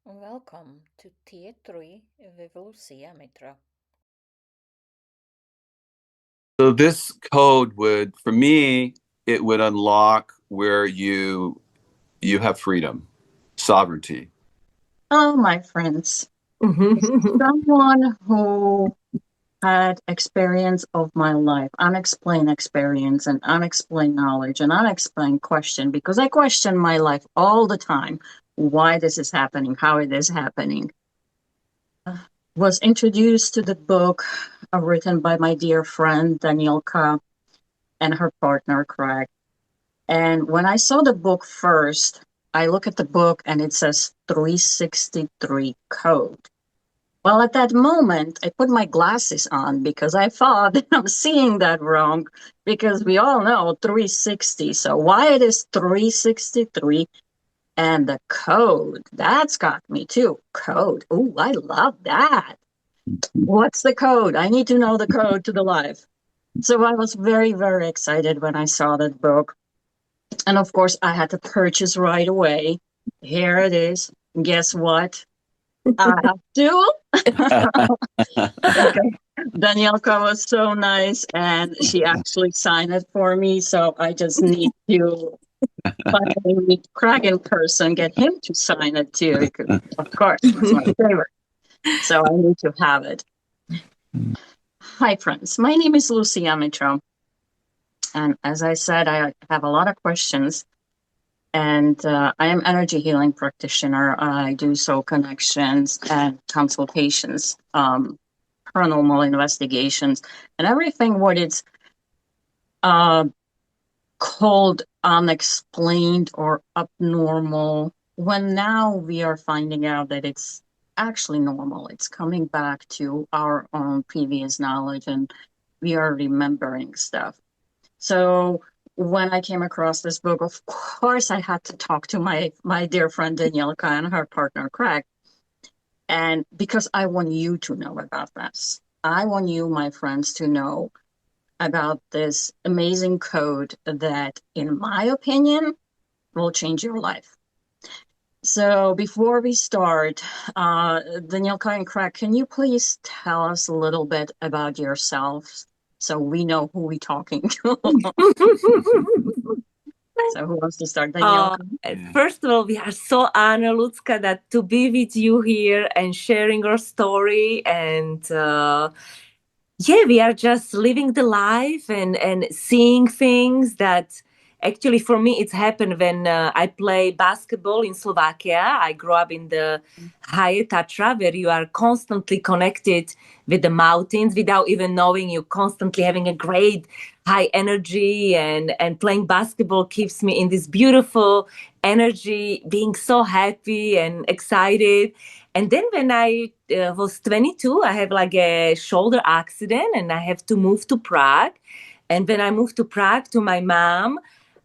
Welcome to Tier 3 with Lucia Mitro. So this code would, for me, it would unlock where you have freedom, sovereignty. Oh, my friends, someone who had experience of my life, unexplained experience and unexplained knowledge and unexplained question, because I question my life all the time, why this is happening, how it is happening. Was introduced to the book written by my dear friend Daniela and her partner Craig. And when I saw the book first, I look at the book and it says 363 code. Well, at that moment, I put my glasses on because I thought I'm seeing that wrong, because we all know 360. So why it is 363 and the code, that's got me too. Code. Oh, I love that. What's the code? I need to know the code to the life. So I was very, very excited when I saw that book. And of course, I had to purchase right away. Here it is. Guess what? I have to. Okay. Daniela was so nice, and she actually signed it for me. So I just need to finally meet Craig in person, get him to sign it too, because of course it's my favorite. So I need to have it. Hi, friends. My name is Lucia Mitro. And as I said, I have a lot of questions. And I am energy healing practitioner. I do soul connections and consultations, paranormal investigations, and everything what it's called unexplained or abnormal. When now we are finding out that it's actually normal. It's coming back to our own previous knowledge, and we are remembering stuff. So when I came across this book, of course, I had to talk to my dear friend Daniela and her partner Craig, and because I want you to know about this. I want you, my friends, to know about this amazing code that, in my opinion, will change your life. So before we start, Daniela and Craig, can you please tell us a little bit about yourselves, so we know who we're talking to? So who wants to start? Daniela? First of all, we are so honored, Lucka, that to be with you here and sharing our story. And we are just living the life and seeing things that actually for me it's happened when I play basketball in Slovakia. I grew up in the high Tatra, where you are constantly connected with the mountains without even knowing. You're constantly having a great high energy, and playing basketball keeps me in this beautiful energy, being so happy and excited. And then when I was 22, I have like a shoulder accident and I have to move to Prague. And when I moved to Prague to my mom,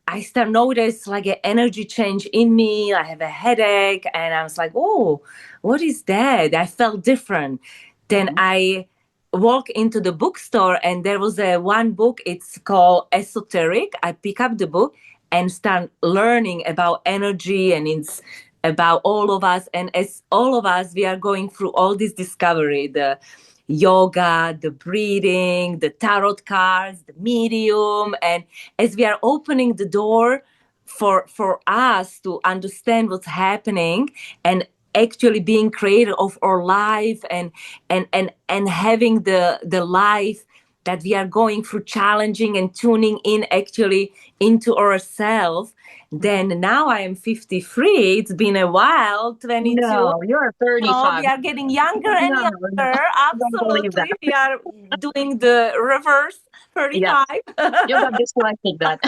I start notice like an energy change in me. I have a headache, and I was like, oh, what is that? I felt different. Then I walk into the bookstore, and there was one book. It's called Esoteric. I pick up the book and start learning about energy, and it's about all of us. And as all of us, we are going through all this discovery, the yoga, the breathing, the tarot cards, the medium. And as we are opening the door for us to understand what's happening and actually being creator of our life and having the life that we are going through, challenging and tuning in actually into ourselves. Then now I am 53. It's been a while, 22. No, you're 35. No, we are getting younger and No, younger. don't believe that. Absolutely. We are doing the reverse 35. You got dyslexic that.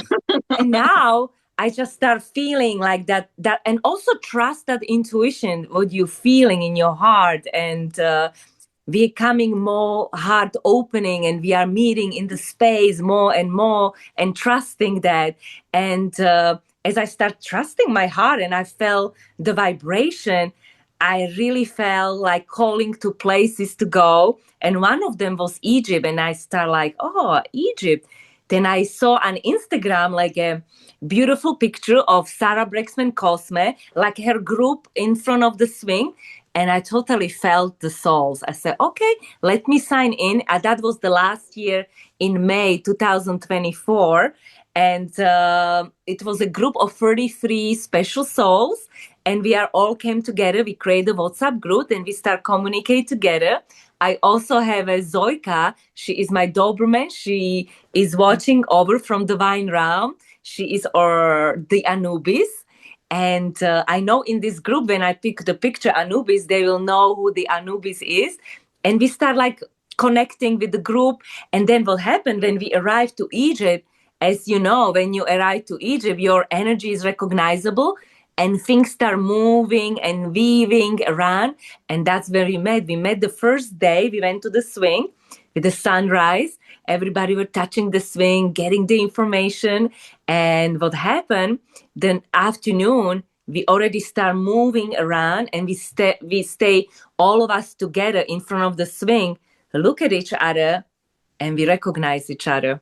And now I just start feeling like that, and also trust that intuition, what you're feeling in your heart. And we're coming more heart opening, and we are meeting in the space more and more and trusting that. And as I start trusting my heart and I felt the vibration, I really felt like calling to places to go. And one of them was Egypt. And I start like, oh, Egypt. Then I saw on Instagram like a beautiful picture of Sarah Brexman Cosme, like her group in front of the swing. And I totally felt the souls. I said, okay, let me sign in. That was the last year in May 2024. And it was a group of 33 special souls. And we are all came together. We created a WhatsApp group and we start communicate together. I also have a Zoika. She is my Doberman. She is watching over from the Divine Realm. She is the Anubis. And I know in this group, when I pick the picture Anubis, they will know who the Anubis is. And we start like connecting with the group. And then what happened when we arrived to Egypt, as you know, when you arrive to Egypt, your energy is recognizable and things start moving and weaving around. And that's where we met. We met the first day. We went to the swing with the sunrise. Everybody were touching the swing, getting the information. And what happened, then afternoon, we already start moving around and we stay all of us together in front of the swing, look at each other, and we recognize each other.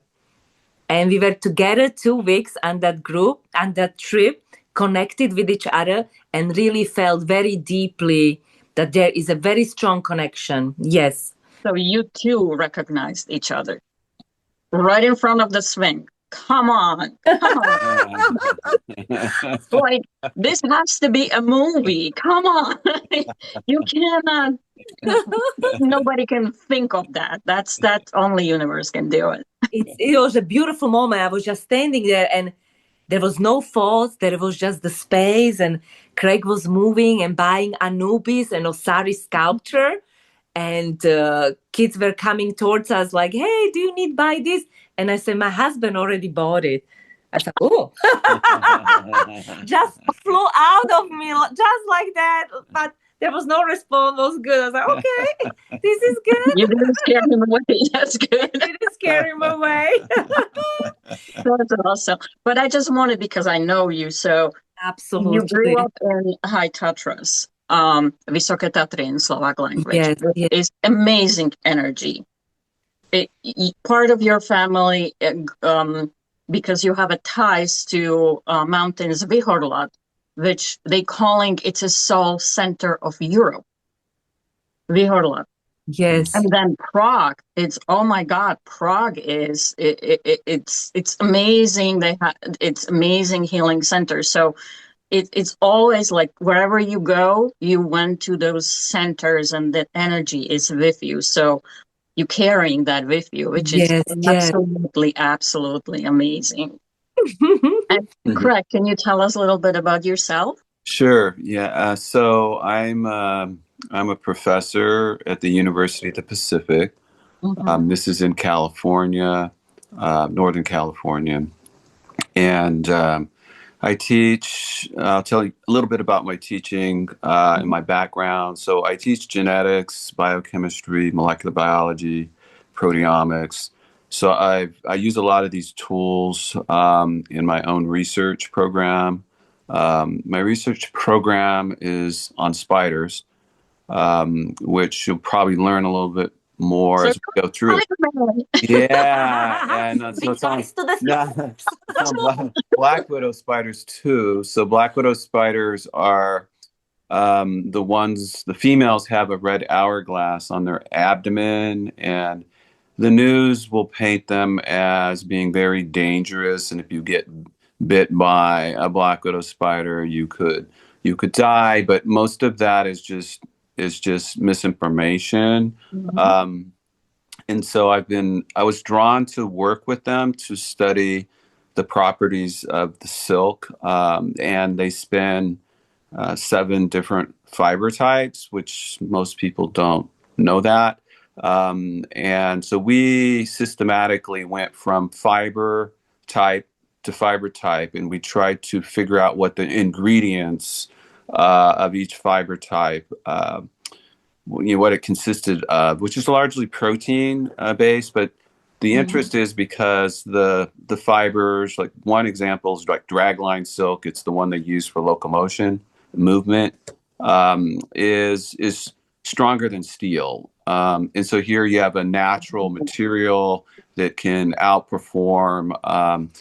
And we were together 2 weeks on that group, on that trip, connected with each other, and really felt very deeply that there is a very strong connection. Yes. So you two recognized each other right in front of the swing. Come on. Like, this has to be a movie. Come on. You cannot, nobody can think of that. That only universe can do it. It was a beautiful moment. I was just standing there and there was no thoughts. There was just the space, and Craig was moving and buying Anubis and Osiris sculpture. And kids were coming towards us like, hey, do you need buy this? And I said, my husband already bought it. I said, oh, just flew out of me just like that. But there was no response. It was good. I was like, okay, this is good. You didn't scare him away. That's good. I didn't scare him away. That's awesome. But I just wanted, because I know you, so Absolutely. you grew up in high tatras, vysoké Tatry in Slovak language. Yes, It is amazing energy. Part of your family, because you have a ties to mountains Vihorlat, which they calling it's a soul center of Europe. Vihorlat. Yes. And then Prague, it's, oh my God, Prague is, it's amazing. It's amazing healing center. So it's always like wherever you go, you went to those centers and that energy is with you. So you're carrying that with you, which is absolutely amazing. And Craig, can you tell us a little bit about yourself? Sure. Yeah. So I'm a professor at the University of the Pacific. This is in California, Northern California, and I teach. I'll tell you a little bit about my teaching and my background. So I teach genetics, biochemistry, molecular biology, proteomics. So I use a lot of these tools in my own research program. My research program is on spiders, which you'll probably learn a little bit more as we go through it. Yeah, and so it's on black widow spiders too. So black widow spiders are the females have a red hourglass on their abdomen, and the news will paint them as being very dangerous. And if you get bit by a black widow spider, you could die. But most of that is just misinformation. And so I was drawn to work with them to study the properties of the silk, and they spin 7 different fiber types, which most people don't know that. And so we systematically went from fiber type to fiber type, and we tried to figure out what the ingredients of each fiber type, what it consisted of, which is largely protein based. But the interest is because the fibers, like one example is like dragline silk. It's the one they use for locomotion, movement, is stronger than steel. And so here you have a natural material that can outperform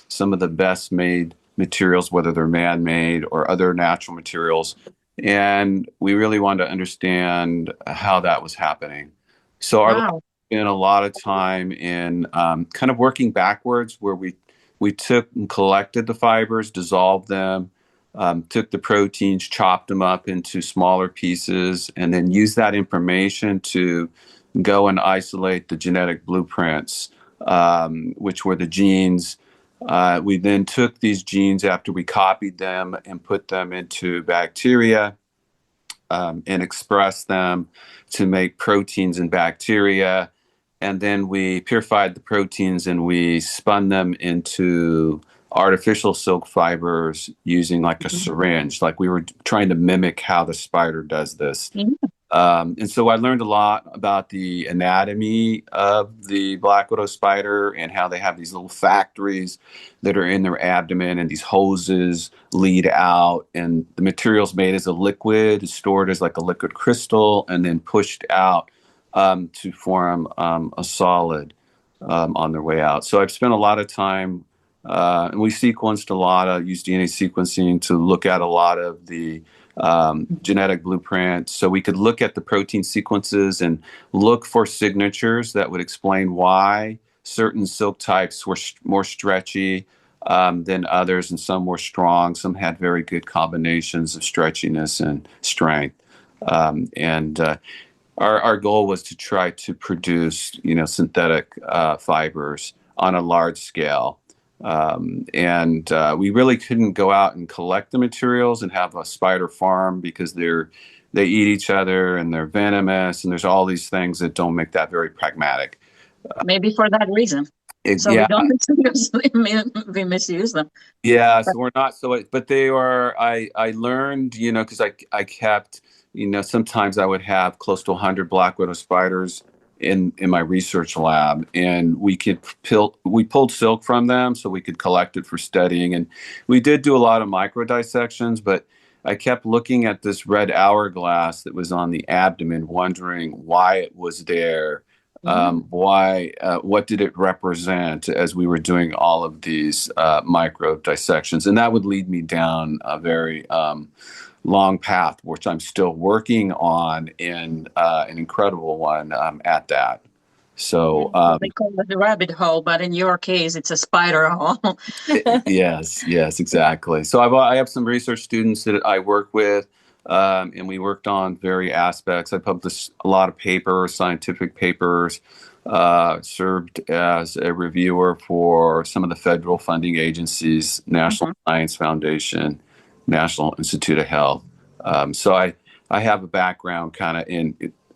some of the best made materials, whether they're man-made or other natural materials. And we really wanted to understand how that was happening. So our lab Wow. spent a lot of time in kind of working backwards, where we took and collected the fibers, dissolved them, took the proteins, chopped them up into smaller pieces, and then used that information to go and isolate the genetic blueprints, which were the genes. We then took these genes after we copied them and put them into bacteria, and expressed them to make proteins in bacteria. And then we purified the proteins and we spun them into artificial silk fibers using like a syringe. Like we were trying to mimic how the spider does this. Yeah. And so I learned a lot about the anatomy of the black widow spider and how they have these little factories that are in their abdomen, and these hoses lead out, and the material's made as a liquid, is stored as like a liquid crystal, and then pushed out to form a solid on their way out. So I've spent a lot of time, and we sequenced a lot of, used DNA sequencing to look at a lot of the genetic blueprint, so we could look at the protein sequences and look for signatures that would explain why certain silk types were more stretchy than others, and some were strong. Some had very good combinations of stretchiness and strength. And our goal was to try to produce, synthetic fibers on a large scale. And we really couldn't go out and collect the materials and have a spider farm, because they eat each other and they're venomous, and there's all these things that don't make that very pragmatic. Maybe for that reason. So Yeah, we don't we misuse them. yeah. So we're not but they are. I learned, because I kept, sometimes I would have close to 100 black widow spiders in my research lab, and we pulled silk from them so we could collect it for studying, and we did do a lot of micro dissections. But I kept looking at this red hourglass that was on the abdomen, wondering why it was there. What did it represent, as we were doing all of these micro dissections? And that would lead me down a very long path, which I'm still working on, in an incredible one at that. So they call it the rabbit hole, but in your case, it's a spider hole. yes, exactly. So I have some research students that I work with, and we worked on various aspects. I published a lot of papers, scientific papers, served as a reviewer for some of the federal funding agencies, National Science Foundation, National Institute of Health. So I have a background kind of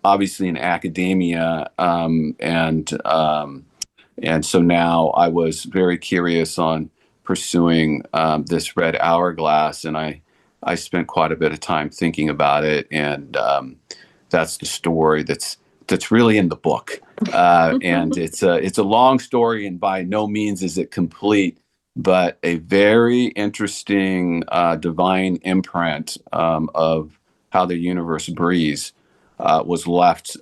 obviously in academia, and so now I was very curious on pursuing this red hourglass, and I spent quite a bit of time thinking about it, and that's the story that's really in the book. And it's a long story, and by no means is it complete, but a very interesting divine imprint of how the universe breathes was left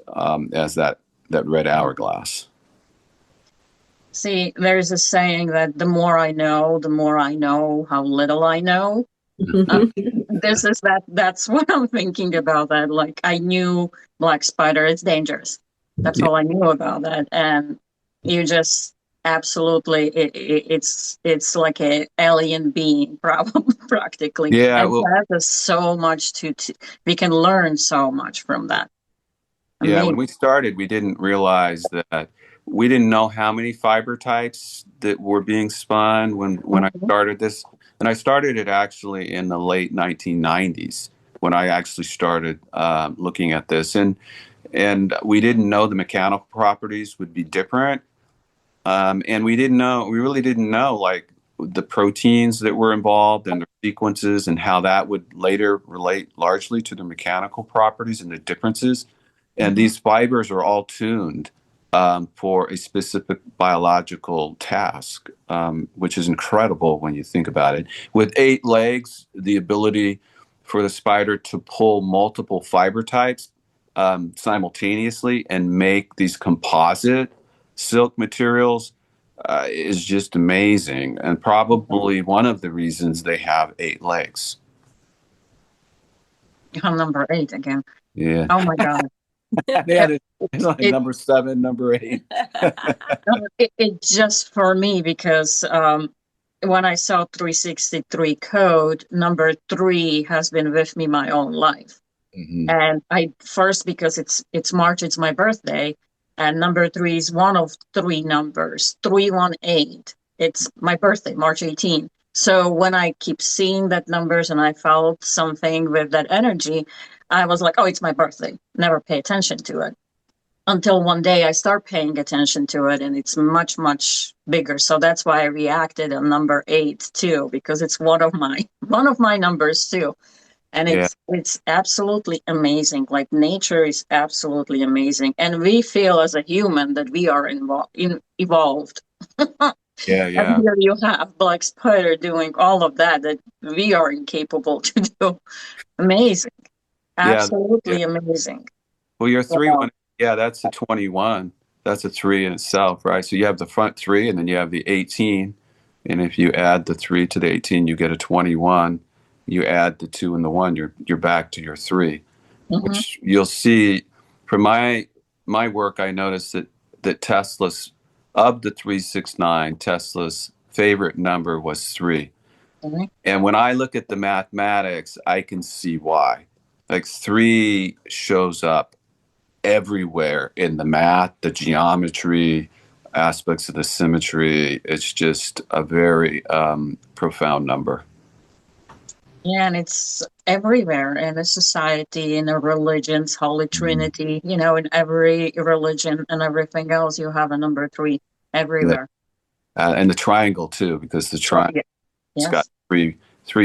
as that red hourglass. See, there's a saying that the more I know how little I know. That's what I'm thinking about that. Like, I knew black spider is dangerous. That's all I knew about that. And you just absolutely, it's like a alien being problem practically. Yeah, and there's so much we can learn so much from that. Yeah, when we started, we didn't realize that we didn't know how many fiber types that were being spun when I started this. And I started it actually in the late 1990s when I actually started looking at this. And we didn't know the mechanical properties would be different. And we really didn't know like the proteins that were involved and the sequences and how that would later relate largely to the mechanical properties and the differences. And these fibers are all tuned for a specific biological task, which is incredible when you think about it. With 8 legs, the ability for the spider to pull multiple fiber types simultaneously and make these composite silk materials is just amazing, and probably one of the reasons they have 8 legs. I'm number 8 again. Yeah. Oh my God. It's like number 7, number 8. It just for me because when I saw 363 code, number 3 has been with me my own life. Mm-hmm. And I first, because it's March, it's my birthday, and number 3 is one of 3 numbers, 318. It's my birthday, March 18. So when I keep seeing that numbers and I felt something with that energy, I was like, oh, it's my birthday. Never pay attention to it until one day I start paying attention to it, and it's much, much bigger. So that's why I reacted on number 8 too, because it's one of my numbers too. And it's absolutely amazing. Like, nature is absolutely amazing. And we feel as a human that we are evolved. Yeah. And here you have Black Spider doing all of that we are incapable to do. Amazing. Absolutely amazing. Well, your 3-1, that's a 21. That's a 3 in itself, right? So you have the front 3, and then you have the 18. And if you add the 3 to the 18, you get a 21. You add the 2 and the 1, you're back to your 3. Mm-hmm. Which you'll see from my work. I noticed that Tesla's, of the 369, Tesla's favorite number was 3. Mm-hmm. And when I look at the mathematics, I can see why. Like, 3 shows up everywhere in the math, the geometry, aspects of the symmetry. It's just a very profound number. Yeah, and it's everywhere in a society, in a religion's Holy Trinity, in every religion and everything else, you have a number 3 everywhere. And the triangle too, because the triangle, it's got 3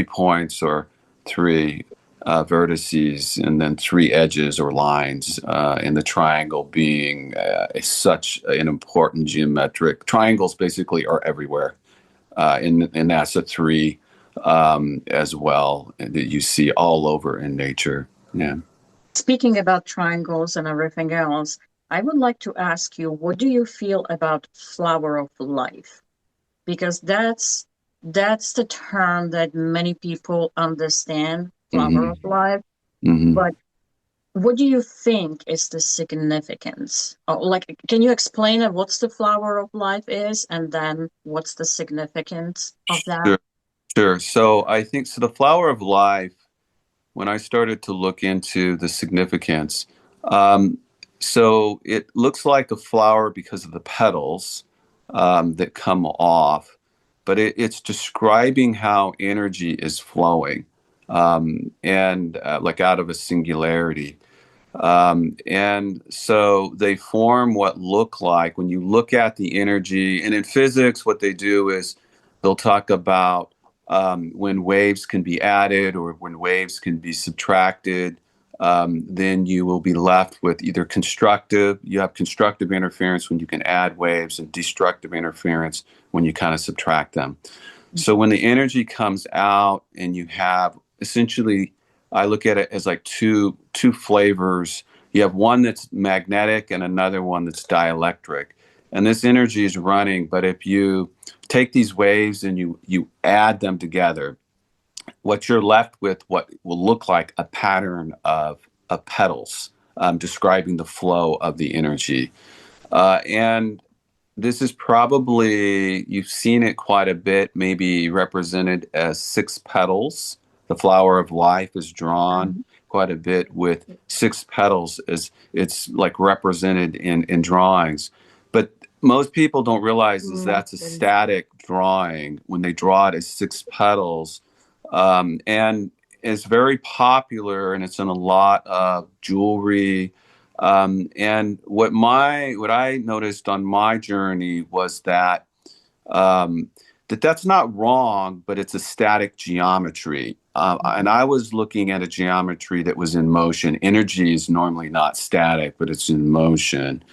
points or 3 vertices, and then 3 edges or lines, and the triangle being such an important geometric. Triangles basically are everywhere, and that's a 3 as well, that you see all over in nature. Yeah. Speaking about triangles and everything else, I would like to ask you, what do you feel about flower of life? Because that's the term that many people understand, flower of life. Mm-hmm. But what do you think is the significance? Can you explain what's the flower of life is, and then what's the significance of that? Sure. So I think, the flower of life, when I started to look into the significance, so it looks like a flower because of the petals that come off, but it's describing how energy is flowing, and like out of a singularity. And so they form what look like, when you look at the energy, and in physics, what they do is they'll talk about when waves can be added or when waves can be subtracted. Then you will be left with either you have constructive interference when you can add waves, and destructive interference when you kind of subtract them. So when the energy comes out, and you have essentially, I look at it as like two flavors. You have one that's magnetic and another one that's dielectric. And this energy is running, but if you take these waves and you add them together, what you're left with, what will look like a pattern of petals, describing the flow of the energy. And this is probably, you've seen it quite a bit, maybe represented as 6 petals. The flower of life is drawn quite a bit with 6 petals, as it's like represented in drawings. But most people don't realize that's a static drawing when they draw it as 6 petals. And it's very popular, and it's in a lot of jewelry. And what I noticed on my journey was that that's not wrong, but it's a static geometry. And I was looking at a geometry that was in motion. Energy is normally not static, but it's in motion.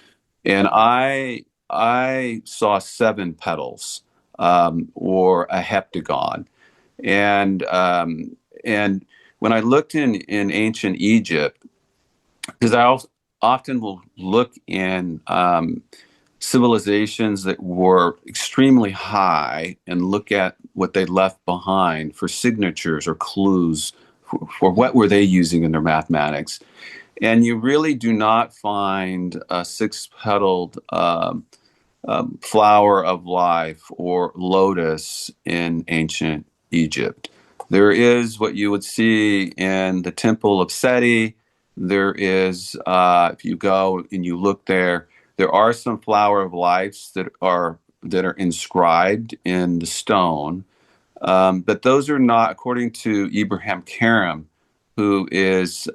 And I saw 7 petals, or a heptagon. And when I looked in ancient Egypt, because I often will look in civilizations that were extremely high and look at what they left behind for signatures or clues for what were they using in their mathematics. And you really do not find a six-petaled flower of life or lotus in ancient Egypt. There is what you would see in the Temple of Seti. There is, if you go and you look there, there are some flower of lives that are inscribed in the stone, but those are not, according to Ibrahim Karim, who is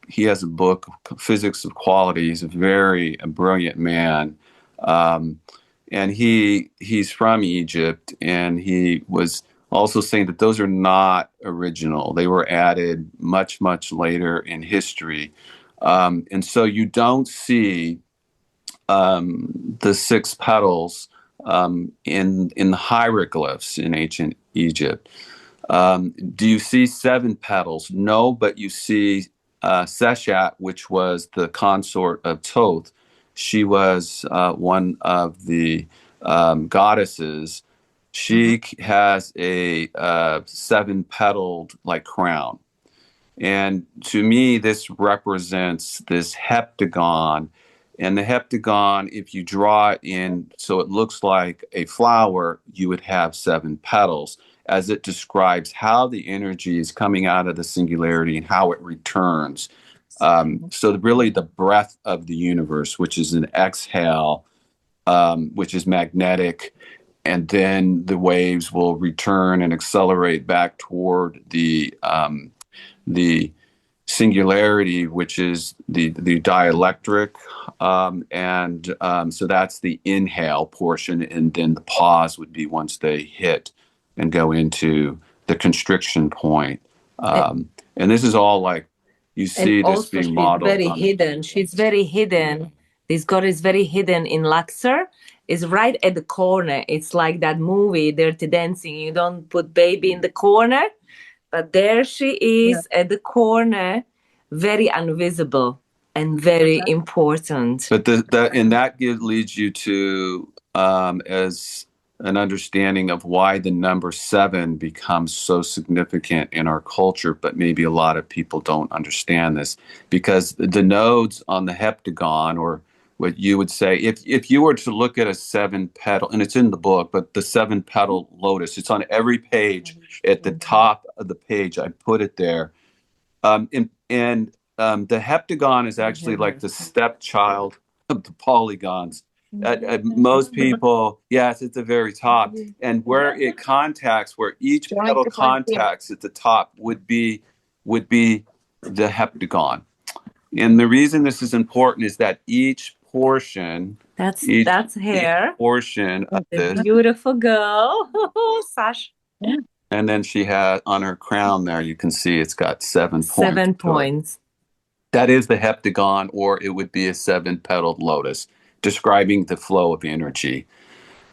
he has a book, Physics of Quality. He's a brilliant man. And he's from Egypt, and he was also saying that those are not original. They were added much, much later in history. And so you don't see the six petals in the hieroglyphs in ancient Egypt. Do you see seven petals? No, but you see Seshat, which was the consort of Thoth. She was one of the goddesses. She has a seven-petaled like crown. And to me, this represents this heptagon. And the heptagon, if you draw it in so it looks like a flower, you would have seven petals, as it describes how the energy is coming out of the singularity and how it returns. So really the breath of the universe, which is an exhale, which is magnetic, and then the waves will return and accelerate back toward the singularity, which is the dielectric, so that's the inhale portion, and then the pause would be once they hit and go into the constriction point. And this is all like you see this being modeled. Very hidden. She's very hidden. This god is very hidden in Luxor. It's right at the corner. It's like that movie, Dirty Dancing. You don't put baby in the corner, but there she is at the corner, very invisible and very important. But that leads you to as an understanding of why the number 7 becomes so significant in our culture, but maybe a lot of people don't understand this, because the nodes on the heptagon, or what you would say, if you were to look at a 7-petal, and it's in the book, but the 7-petal lotus, it's on every page. At the top of the page, I put it there. The heptagon is actually like the stepchild of the polygons. Most people, yes, at the very top, and where it contacts, where each petal contacts at the top would be the heptagon. And the reason this is important is that each portion, that's hair, each portion of this beautiful girl, Sash. And then she had on her crown there, you can see it's got 7 points. 7 points. That is the heptagon, or it would be a 7-petaled lotus, describing the flow of energy.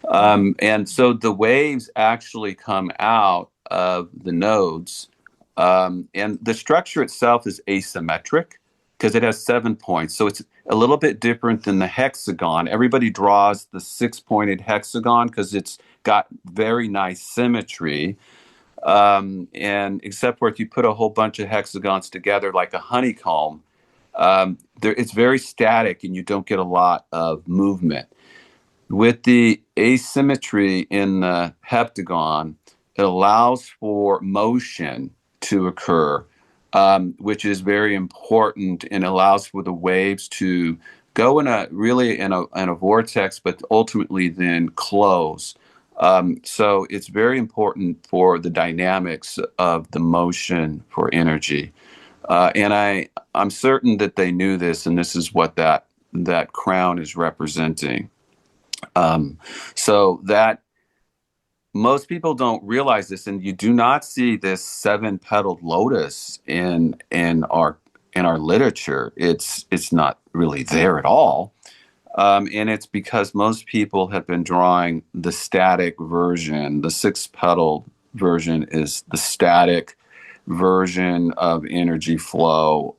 And so the waves actually come out of the nodes, and the structure itself is asymmetric because it has 7 points. So it's a little bit different than the hexagon. Everybody draws the 6-pointed hexagon because it's got very nice symmetry. And except for if you put a whole bunch of hexagons together like a honeycomb, it's very static and you don't get a lot of movement. With the asymmetry in the heptagon, it allows for motion to occur, which is very important, and allows for the waves to go in a vortex, but ultimately then close. So it's very important for the dynamics of the motion for energy. And I'm certain that they knew this, and this is what that crown is representing. So that most people don't realize this, and you do not see this 7-petaled lotus in our literature. It's not really there at all. And it's because most people have been drawing the static version. The 6-petaled version is the static version of energy flow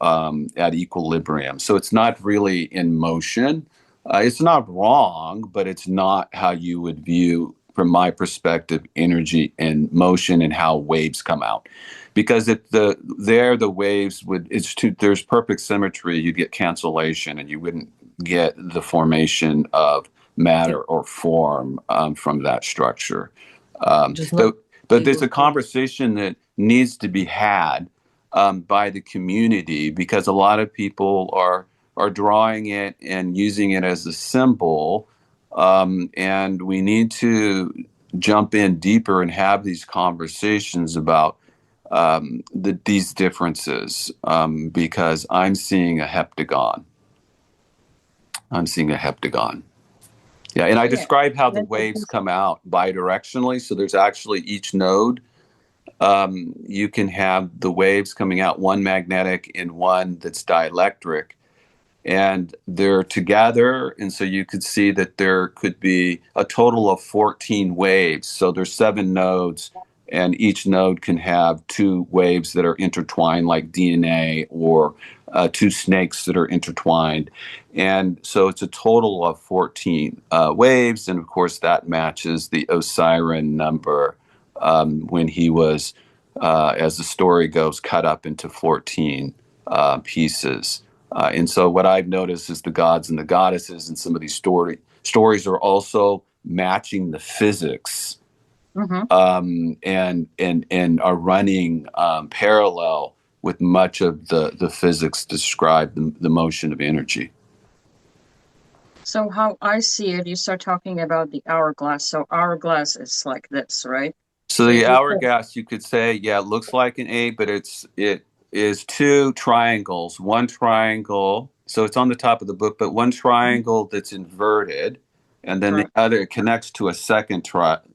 at equilibrium. So it's not really in motion It's not wrong, but it's not how you would view, from my perspective, energy and motion and how waves come out. Because if the waves would, there's perfect symmetry, you get cancellation and you wouldn't get the formation of matter or form from that structure. But there's a conversation that needs to be had by the community, because a lot of people are drawing it and using it as a symbol, and we need to jump in deeper and have these conversations about these differences, because I'm seeing a heptagon. Yeah, and I describe how the waves come out bidirectionally. So there's actually each node. You can have the waves coming out, one magnetic and one that's dielectric, and they're together. And so you could see that there could be a total of 14 waves. So there's 7 nodes, and each node can have 2 waves that are intertwined, like DNA, or 2 snakes that are intertwined. And so it's a total of 14 waves. And of course, that matches the Osiris number, when he was, as the story goes, cut up into 14 pieces. And so what I've noticed is the gods and the goddesses in some of these stories are also matching the physics, and are running parallel with much of the physics describe the motion of energy. So how I see it, you start talking about the hourglass. So hourglass is like this, right? So the hourglass, you could say, yeah, it looks like an 8, but it is 2 triangles. One triangle, so it's on the top of the book, but one triangle that's inverted, and then the other connects to a second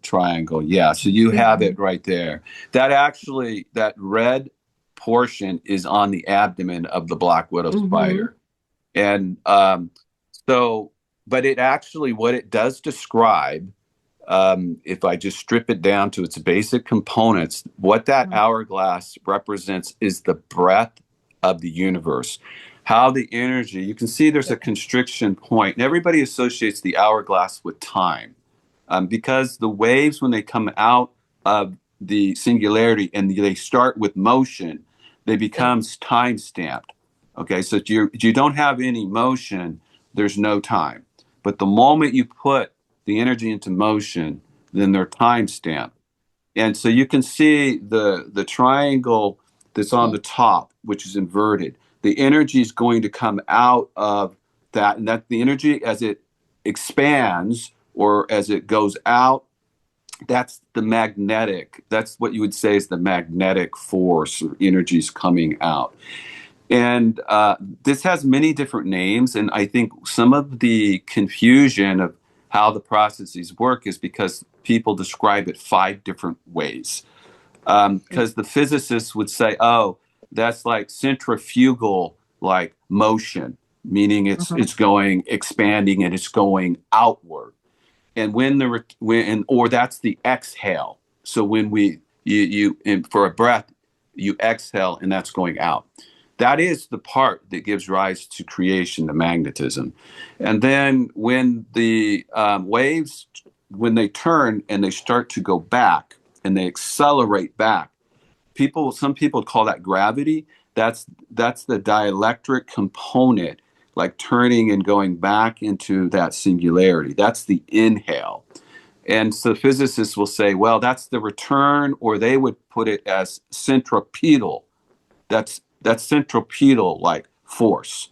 triangle. Yeah, so you have it right there. That red portion is on the abdomen of the black widow spider. And but it actually, what it does describe, if I just strip it down to its basic components, what that hourglass represents is the breadth of the universe. How the energy, you can see there's a constriction point, and everybody associates the hourglass with time, because the waves, when they come out of the singularity and they start with motion, they become time stamped. Okay, so if you don't have any motion, there's no time. But the moment you put the energy into motion, then they're time stamped. And so you can see the triangle that's on the top, which is inverted. The energy is going to come out of that, and that the energy, as it expands or as it goes out, that's what you would say is the magnetic force, or energies coming out. And this has many different names, and I think some of the confusion of how the processes work is because people describe it 5 different ways. Because the physicists would say, oh, that's like centrifugal, like motion, meaning it's expanding and it's going outward. And or that's the exhale. So when for a breath, you exhale and that's going out. That is the part that gives rise to creation, the magnetism. And then when the waves, when they turn and they start to go back and they accelerate back, some people call that gravity. That's the dielectric component, like turning and going back into that singularity. That's the inhale. And so physicists will say, well, that's the return, or they would put it as centripetal. That's centripetal, like force,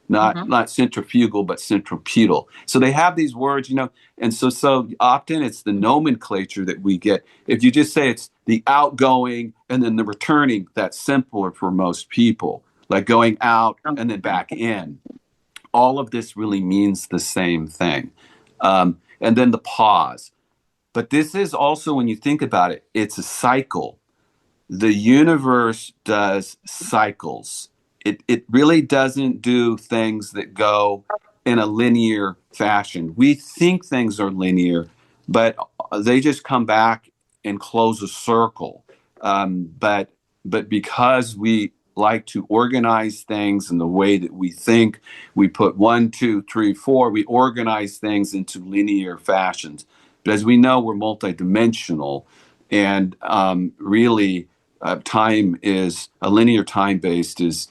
not centrifugal, but centripetal. So they have these words, and so often it's the nomenclature that we get. If you just say it's the outgoing and then the returning, that's simpler for most people, like going out and then back in. All of this really means the same thing. And then the pause. But this is also, when you think about it, it's a cycle. The universe does cycles. It really doesn't do things that go in a linear fashion. We think things are linear, but they just come back and close a circle. But because we like to organize things in the way that we think. We put 1, 2, 3, 4. We organize things into linear fashions. But as we know, we're multidimensional, and really, time is a linear time based is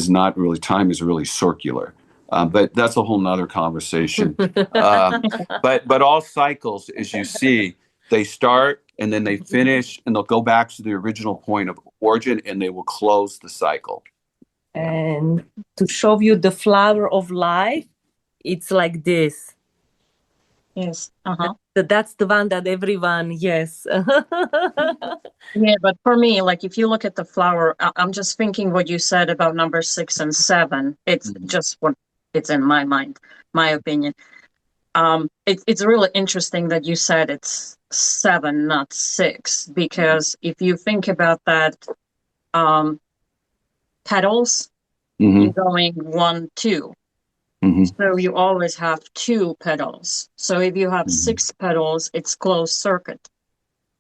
not really. Time is really circular. But that's a whole nother conversation. But all cycles, as you see, they start and then they finish, and they'll go back to the original point of origin, and they will close the cycle. And to show you the flower of life, it's like this. Yes. That's the one that everyone, yes. Yeah, but for me, like if you look at the flower, I'm just thinking what you said about number 6 and 7. It's just what it's in my mind, my opinion. It's really interesting that you said it's 7, not 6, because if you think about that, petals, you're going 1, 2. So you always have 2 petals. So if you have 6 petals, it's closed circuit.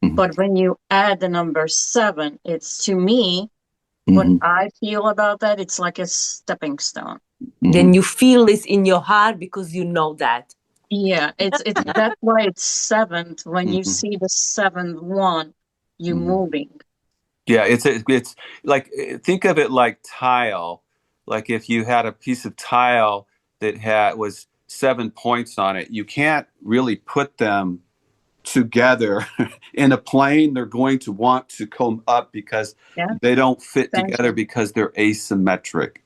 But when you add the number 7, it's, to me, what I feel about that, it's like a stepping stone. Then you feel this in your heart because you know that. Yeah, it's that's why it's 7th. When you see the 7th one, you're moving. Yeah, it's like, think of it like tile. Like if you had a piece of tile that was 7 points on it, you can't really put them together in a plane. They're going to want to come up because they don't fit together because they're asymmetric.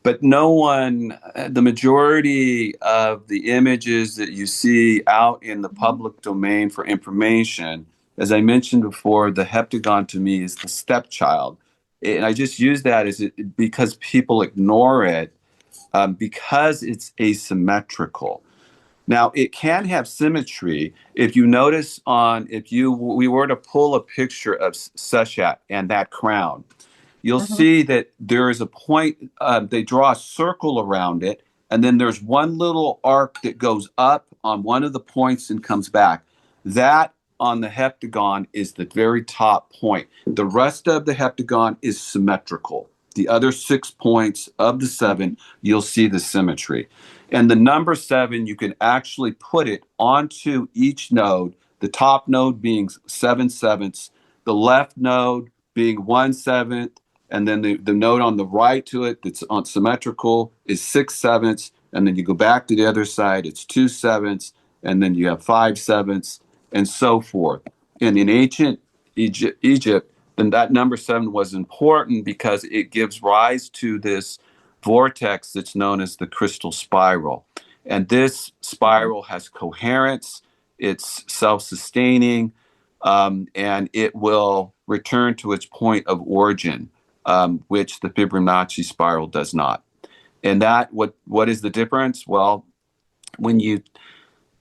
But no one, the majority of the images that you see out in the public domain for information, as I mentioned before, the heptagon to me is the stepchild. And I just use that because people ignore it, because it's asymmetrical. Now, it can have symmetry. If you notice we were to pull a picture of Seshat and that crown, you'll see that there is a point, they draw a circle around it, and then there's one little arc that goes up on one of the points and comes back. That on the heptagon is the very top point. The rest of the heptagon is symmetrical. The other 6 points of the 7, you'll see the symmetry. And the number 7, you can actually put it onto each node, the top node being 7/7, the left node being 1/7, and then the node on the right to it that's on symmetrical is 6/7, and then you go back to the other side, it's 2/7, and then you have 5/7, and so forth. And in ancient Egypt, then that number 7 was important because it gives rise to this vortex that's known as the crystal spiral. And this spiral has coherence, it's self-sustaining, and it will return to its point of origin, which the Fibonacci spiral does not. And that, what is the difference? Well, when you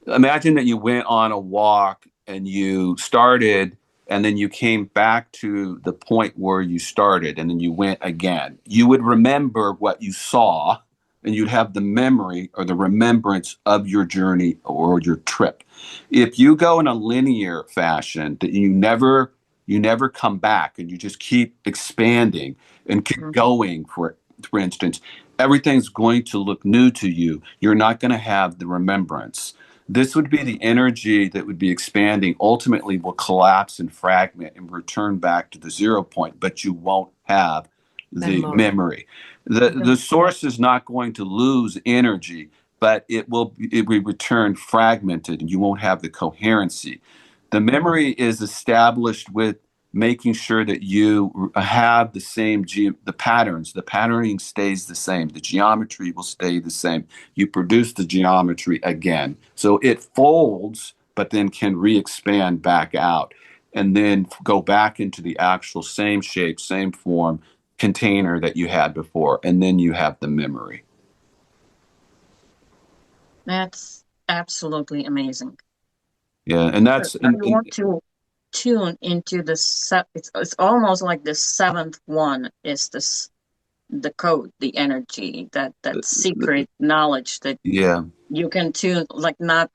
imagine that you went on a walk and you started, and then you came back to the point where you started, and then you went again, you would remember what you saw, and you'd have the memory or the remembrance of your journey or your trip. If you go in a linear fashion, that you never come back, and you just keep expanding and keep going, for instance, everything's going to look new to you. You're not going to have the remembrance. This would be the energy that would be expanding, ultimately will collapse and fragment and return back to the 0 point, but you won't have the memory. The source is not going to lose energy, but it will return fragmented, and you won't have the coherency. The memory is established with making sure that you have the same the patterns. The patterning stays the same. The geometry will stay the same. You produce the geometry again. So it folds, but then can re-expand back out, and then go back into the actual same shape, same form container that you had before. And then you have the memory. That's absolutely amazing. Yeah, and that's... I want to tune into it's almost like the 7th one is the code, the energy, that secret knowledge that you can tune, like not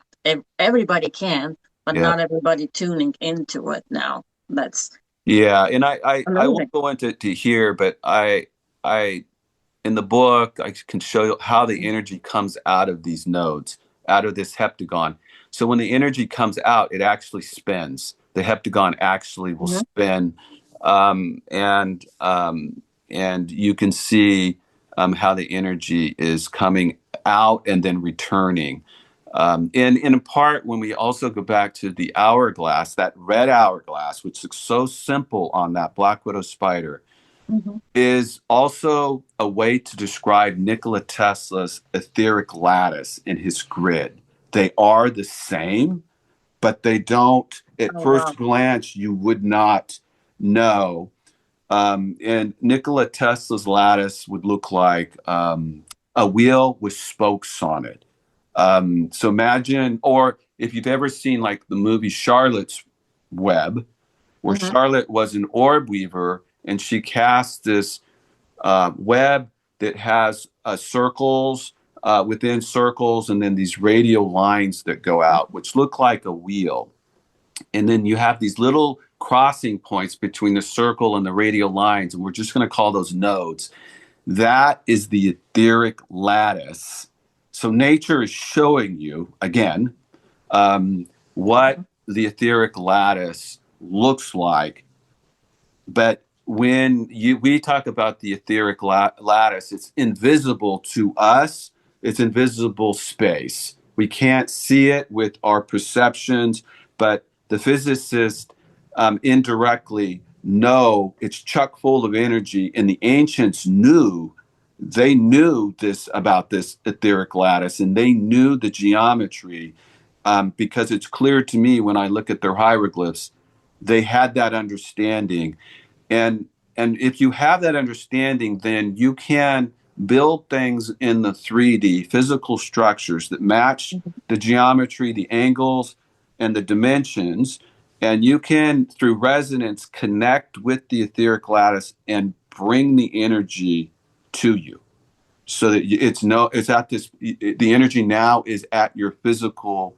everybody can, but not everybody tuning into it now. That's Yeah, and I Amazing. won't go into here, but I in the book I can show you how the energy comes out of these nodes, out of this heptagon. So when the energy comes out, it actually spins. The heptagon actually will Mhm. spin, um, and um, and you can see how the energy is coming out and then returning. And in part, when we also go back to the hourglass, that red hourglass, which looks so simple on that black widow spider, Mhm. is also a way to describe Nikola Tesla's etheric lattice in his grid. They are the same, but they don't, at Oh, wow. first glance, you would not know. And Nikola Tesla's lattice would look like a wheel with spokes on it. So imagine, or if you've ever seen like the movie Charlotte's Web, where Mhm. Charlotte was an orb weaver and she cast this web that has circles within circles and then these radial lines that go out, which look like a wheel. And then you have these little crossing points between the circle and the radial lines, and we're just going to call those nodes. That is the etheric lattice. So nature is showing you, again, what the etheric lattice looks like. But when we talk about the etheric lattice, it's invisible to us. It's invisible space. We can't see it with our perceptions, but the physicists indirectly know it's chock full of energy. And the ancients knew, they knew this about this etheric lattice, and they knew the geometry because it's clear to me when I look at their hieroglyphs, they had that understanding. And if you have that understanding, then you can build things in the 3D physical structures that match the geometry, the angles, and the dimensions. And you can, through resonance, connect with the etheric lattice and bring the energy to you. So that it's at this, the energy now is at your physical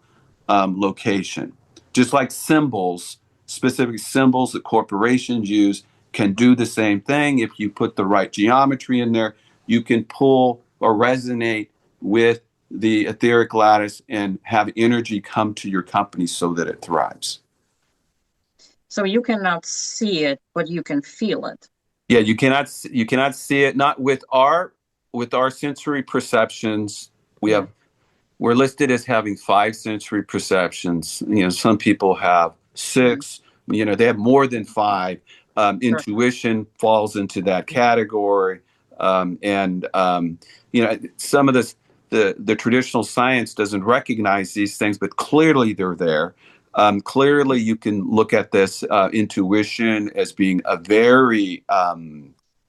location. Just like symbols, specific symbols that corporations use can do the same thing. If you put the right geometry in there, you can pull or resonate with the etheric lattice and have energy come to your company so that it thrives. So you cannot see it, but you can feel it. Yeah, you cannot see it, not with our sensory perceptions. We're listed as having 5 sensory perceptions. Some people have 6. They have more than 5. Sure. Intuition falls into that category, and some of this, the traditional science doesn't recognize these things, but clearly they're there. Clearly, you can look at this intuition as being a very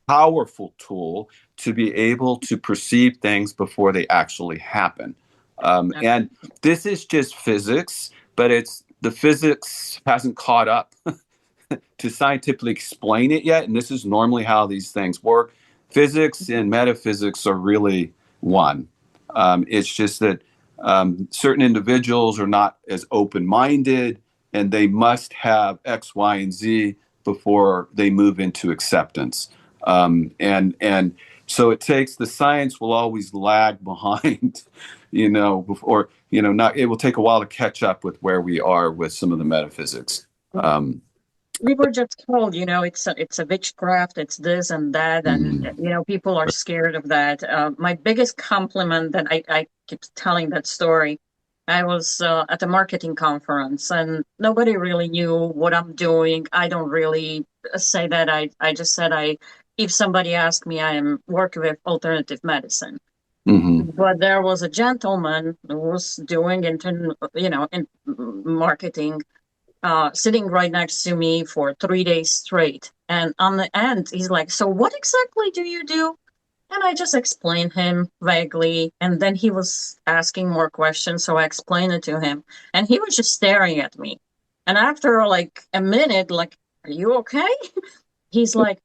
powerful tool to be able to perceive things before they actually happen. And this is just physics, but the physics hasn't caught up to scientifically explain it yet. And this is normally how these things work. Physics and metaphysics are really one. It's just that certain individuals are not as open-minded, and they must have X, Y, and Z before they move into acceptance. And so it takes, the science will always lag behind, before, not, it will take a while to catch up with where we are with some of the metaphysics. We were just told, it's a witchcraft, it's this and that, and people are scared of that. My biggest compliment that I keep telling that story. I was at a marketing conference, and nobody really knew what I'm doing. I don't really say that. I just said if somebody asked me, I am working with alternative medicine. Mm-hmm. But there was a gentleman who was doing in marketing, sitting right next to me for 3 days straight. And on the end, he's like, "So what exactly do you do?" And I just explained him vaguely. And then he was asking more questions. So I explained it to him. And he was just staring at me. And after like a minute, like, "Are you okay?" He's like,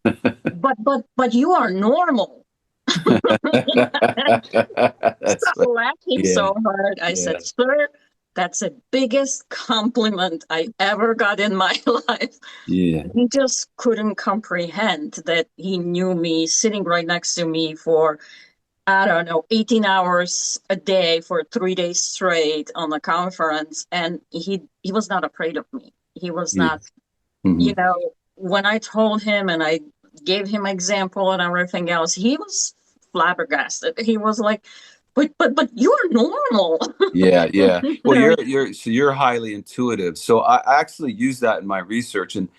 but you are normal. That's Stop laughing yeah, so hard. I yeah. said, "Sir, That's the biggest compliment I ever got in my life. Yeah. He just couldn't comprehend that he knew me sitting right next to me for, I don't know, 18 hours a day for 3 days straight on the conference. And he was not afraid of me. He was Yeah. not, Mm-hmm. When I told him and I gave him example and everything else, he was flabbergasted. He was like, but you're normal. Yeah. Well, you're highly intuitive. So I actually use that in my research, and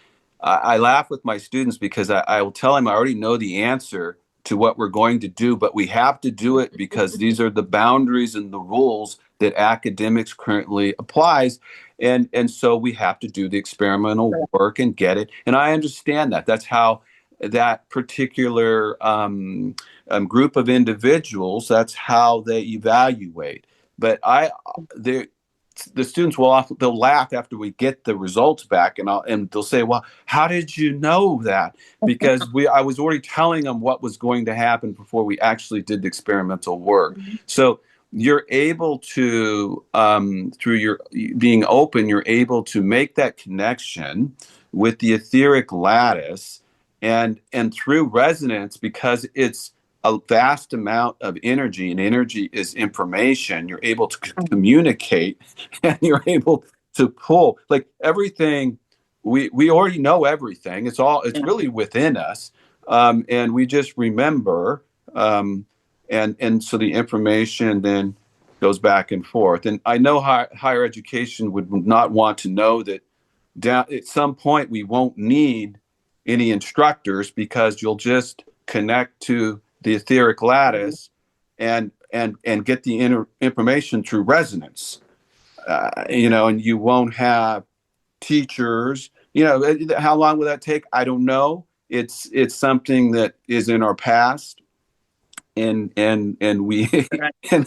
I laugh with my students because I will tell them I already know the answer to what we're going to do, but we have to do it because these are the boundaries and the rules that academics currently applies, and so we have to do the experimental work and get it. And I understand that. That's how that particular group of individuals, that's how they evaluate. But the students they'll laugh after we get the results back, and they'll say, "Well, how did you know that?" Because I was already telling them what was going to happen before we actually did the experimental work. So you're able to, through your being open, you're able to make that connection with the etheric lattice, and through resonance, because it's a vast amount of energy, and energy is information. You're able to communicate, and you're able to pull, like, everything. We already know everything. It's really within us, and we just remember, and so the information then goes back and forth. And I know higher education would not want to know that down at some point we won't need any instructors, because you'll just connect to the etheric lattice and get the information through resonance, and you won't have teachers. How long will that take? I don't know. It's something that is in our past, and we and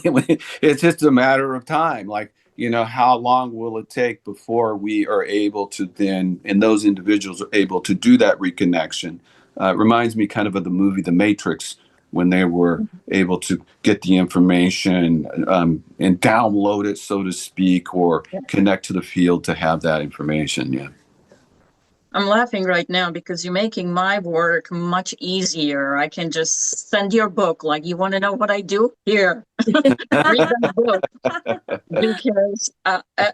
it's just a matter of time. Like, how long will it take before we are able to then, and those individuals are able to do that reconnection? It reminds me kind of the movie The Matrix, when they were able to get the information, and download it, so to speak, or connect to the field to have that information. Yeah. I'm laughing right now because you're making my work much easier. I can just send your book. Like, you want to know what I do? Here, read that book. Because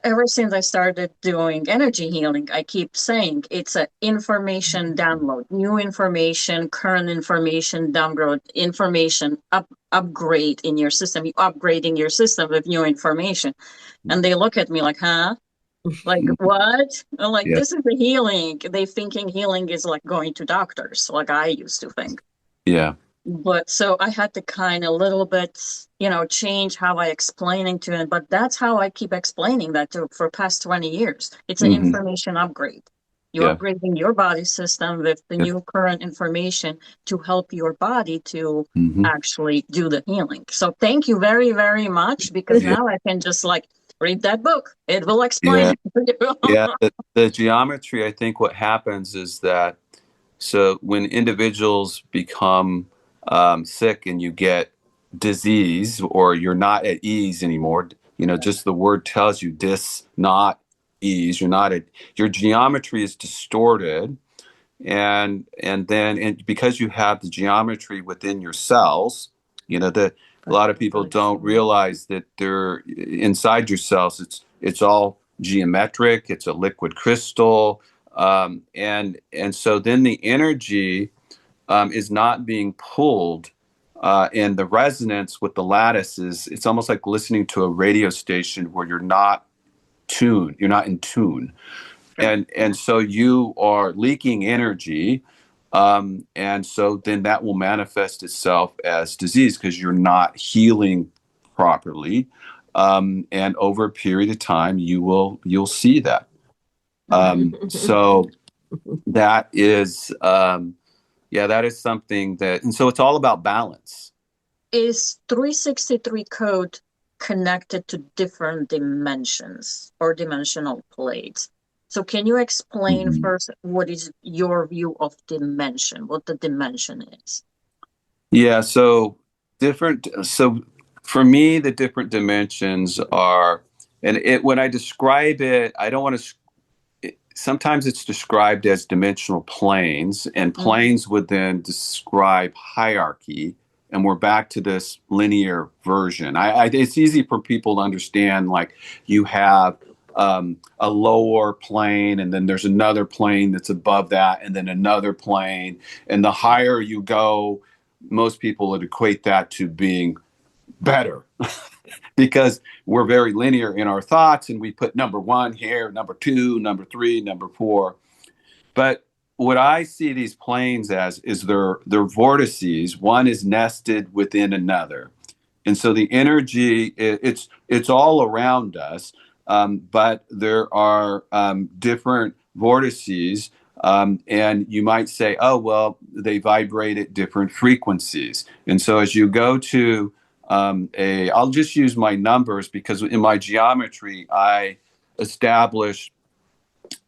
ever since I started doing energy healing, I keep saying it's an information download, new information, current information, download information, upgrade in your system. You're upgrading your system with new information. And they look at me like, huh? Like, what? I'm like, this is the healing. They thinking healing is like going to doctors, like I used to think. Yeah. But so I had to kind of little bit, change how I explaining to it. But that's how I keep explaining that for past 20 years. It's an information upgrade. You're upgrading your body system with the new current information to help your body to actually do the healing. So thank you very, very much, because now I can just read that book. It will explain it for you. The geometry, I think what happens is that, so when individuals become sick and you get disease, or you're not at ease anymore, just the word tells you not ease. Your geometry is distorted, and then because you have the geometry within your cells, that a lot of people don't realize that they're inside your cells. It's all geometric. It's a liquid crystal, and so then the energy is not being pulled, and the resonance with the lattice it's almost like listening to a radio station where you're not in tune, and so you are leaking energy, and so then that will manifest itself as disease, because you're not healing properly, and over a period of time you'll see that. So that is that is something that, and so it's all about balance. Is 363 code connected to different dimensions or dimensional plates? So can you explain first what is your view of dimension, what the dimension is? Yeah, so for me, the different dimensions are And when I describe it, I don't want to. Sometimes it's described as dimensional planes, and planes would then describe hierarchy. And we're back to this linear version. It's easy for people to understand, like you have a lower plane, and then there's another plane that's above that, and then another plane. And the higher you go, most people would equate that to being better. Because we're very linear in our thoughts, and we put number one here, number two, number three, number four. But what I see these planes as is they're vortices. One is nested within another, and so the energy it's all around us, but there are different vortices. And you might say, oh, well, they vibrate at different frequencies. And so as you go to I'll just use my numbers, because in my geometry, I established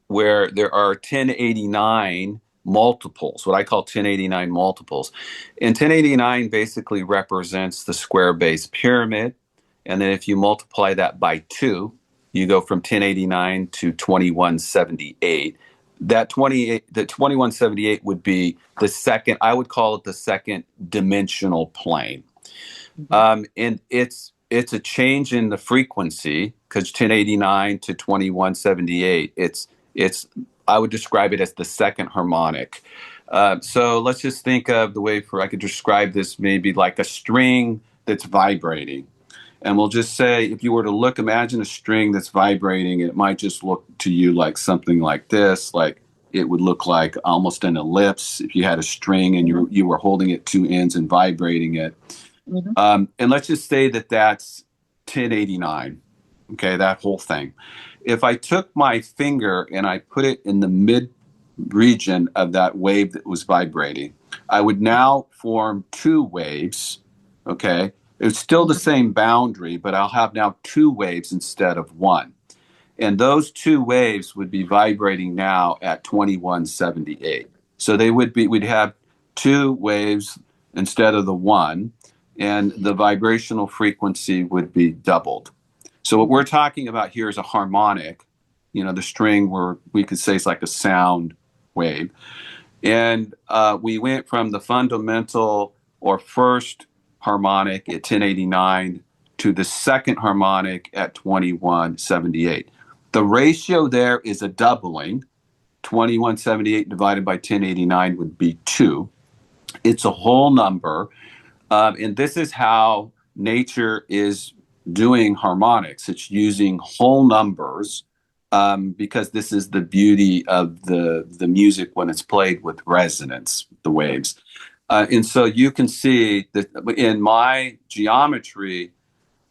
where there are 1089 multiples, what I call 1089 multiples. And 1089 basically represents the square base pyramid. And then if you multiply that by 2, you go from 1089 to 2178. The 2178 would be the second, I would call it the second dimensional plane. And it's a change in the frequency, because 1089 to 2178, I would describe it as the second harmonic. So let's just think of the way I could describe this, maybe like a string that's vibrating. And we'll just say, if you were to imagine a string that's vibrating, it might just look to you like something like this, like it would look like almost an ellipse if you had a string and you were holding it two ends and vibrating it. And let's just say that that's 1089, okay, that whole thing. If I took my finger and I put it in the mid region of that wave that was vibrating, I would now form two waves, okay? It's still the same boundary, but I'll have now two waves instead of one. And those two waves would be vibrating now at 2178. So we'd have two waves instead of the one, and the vibrational frequency would be doubled. So what we're talking about here is a harmonic, the string where we could say it's like a sound wave. And we went from the fundamental or first harmonic at 1089 to the second harmonic at 2178. The ratio there is a doubling. 2178 divided by 1089 would be 2. It's a whole number. And this is how nature is doing harmonics. It's using whole numbers, because this is the beauty of the music when it's played with resonance, the waves. And so you can see that in my geometry,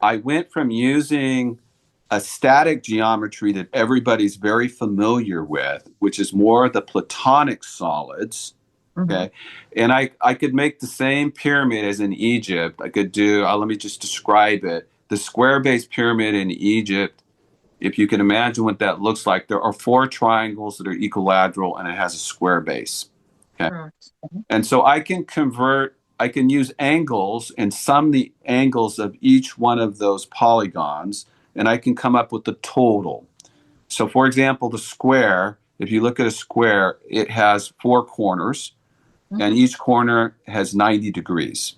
I went from using a static geometry that everybody's very familiar with, which is more the Platonic solids. Okay. And I could make the same pyramid as in Egypt. I could do, let me just describe it. The square base pyramid in Egypt, if you can imagine what that looks like, there are 4 triangles that are equilateral, and it has a square base. Okay. And so I can use angles and sum the angles of each one of those polygons, and I can come up with the total. So for example, the square, if you look at a square, it has 4 corners. And each corner has 90 degrees.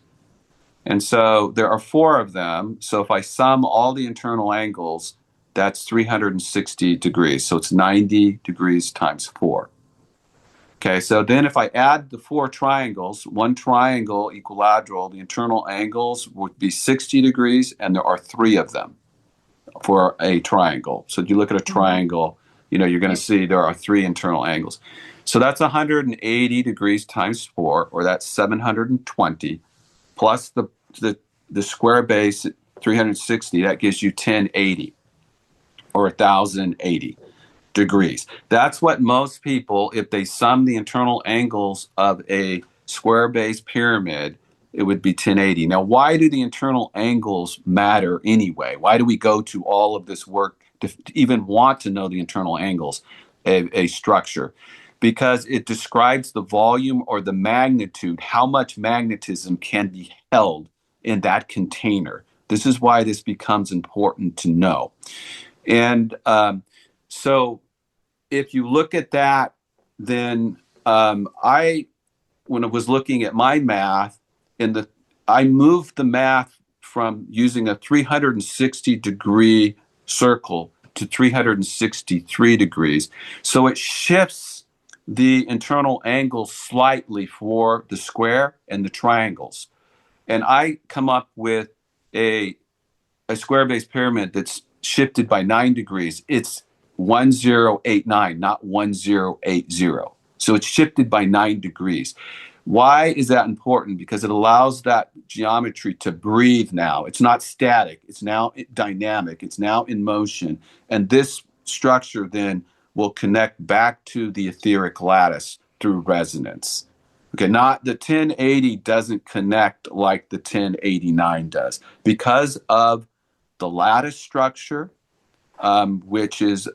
And so there are 4 of them. So if I sum all the internal angles, that's 360 degrees. So it's 90 degrees times 4. Okay, so then if I add the 4 triangles, one triangle equilateral, the internal angles would be 60 degrees, and there are 3 of them for a triangle. So if you look at a triangle, you're going to see there are 3 internal angles. So that's 180 degrees times 4, or that's 720, plus the square base, 360, that gives you 1080, or 1080 degrees. That's what most people, if they sum the internal angles of a square base pyramid, it would be 1080. Now, why do the internal angles matter anyway? Why do we go to all of this work to even want to know the internal angles of a structure? Because it describes the volume or the magnitude, how much magnetism can be held in that container. This is why this becomes important to know. And so if you look at that, then when I was looking at my math, I moved the math from using a 360-degree circle to 363 degrees. So it shifts the internal angle slightly for the square and the triangles. And I come up with a square-based pyramid that's shifted by 9 degrees. It's 1089, not 1080. So it's shifted by 9 degrees. Why is that important? Because it allows that geometry to breathe now. It's not static. It's now dynamic. It's now in motion. And this structure then will connect back to the etheric lattice through resonance. Okay, not the 1080 doesn't connect like the 1089 does because of the lattice structure, which is,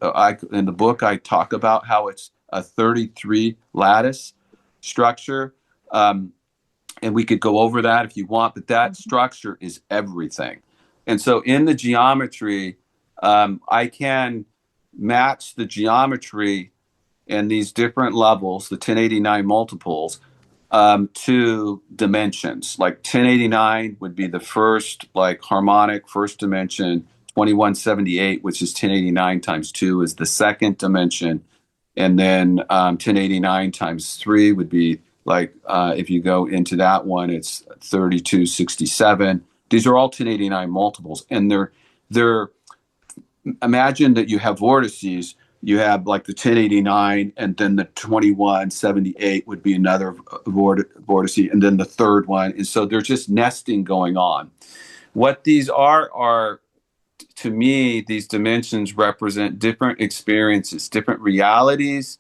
in the book, I talk about how it's a 33 lattice structure. And we could go over that if you want, but that structure is everything. And so in the geometry, I can match the geometry and these different levels, the 1089 multiples, to dimensions. Like 1089 would be the first harmonic first dimension. 2178, which is 1089 times 2, is the second dimension. And then 1089 times 3 would be if you go into that one, it's 3267. These are all 1089 multiples. And they're imagine that you have vortices. You have like the 1089, and then the 2178 would be another vortice, and then the third one. And so there's just nesting going on. What these are, to me, these dimensions represent different experiences, different realities.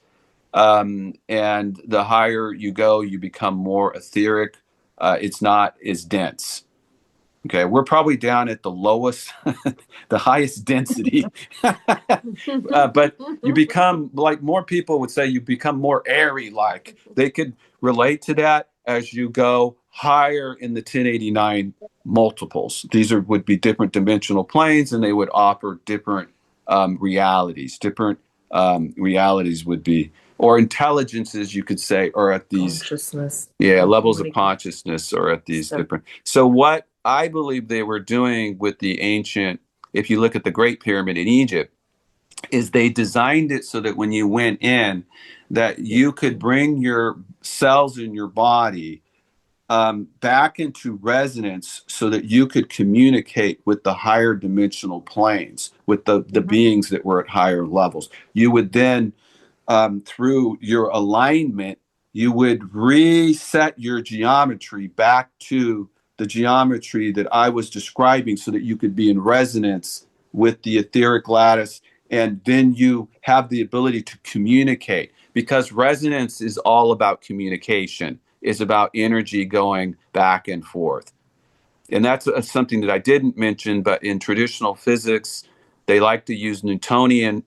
And the higher you go, you become more etheric. It's not as dense. Okay, we're probably down at the lowest, the highest density. But you become, like more people would say, you become more airy. Like they could relate to that as you go higher in the 1089 multiples. These would be different dimensional planes, and they would offer different realities. Different realities would be, or intelligences, you could say, are at these consciousness. Levels of consciousness are at these different. So what I believe they were doing with the ancient, if you look at the Great Pyramid in Egypt, is they designed it so that when you went in, that you could bring your cells in your body back into resonance so that you could communicate with the higher dimensional planes, with the beings that were at higher levels. You would then, through your alignment, you would reset your geometry back to the geometry that I was describing so that you could be in resonance with the etheric lattice. And then you have the ability to communicate, because resonance is all about communication. It's about energy going back and forth. And that's something that I didn't mention, but in traditional physics, they like to use Newtonian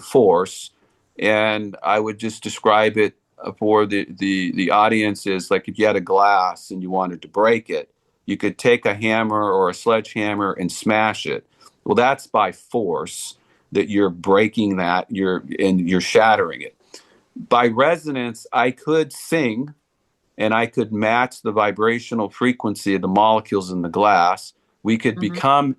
force. And I would just describe it for the audience is like if you had a glass and you wanted to break it, you could take a hammer or a sledgehammer and smash it. Well, that's by force that you're breaking that, you're shattering it. By resonance, I could sing and I could match the vibrational frequency of the molecules in the glass. We could become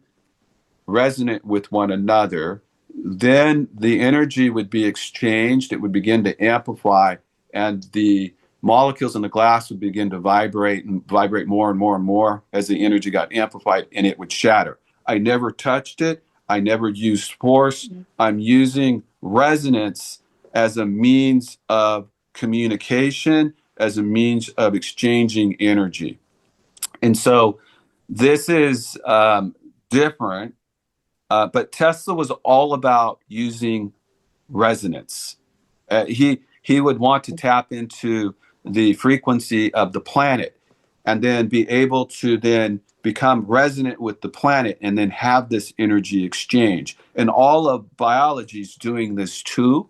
resonant with one another. Then the energy would be exchanged. It would begin to amplify, and the molecules in the glass would begin to vibrate and vibrate more and more and more as the energy got amplified, and it would shatter. I never touched it. I never used force. I'm using resonance as a means of communication, as a means of exchanging energy. And so this is different, but Tesla was all about using resonance. He would want to tap into the frequency of the planet and then be able to then become resonant with the planet and then have this energy exchange. And all of biology is doing this too.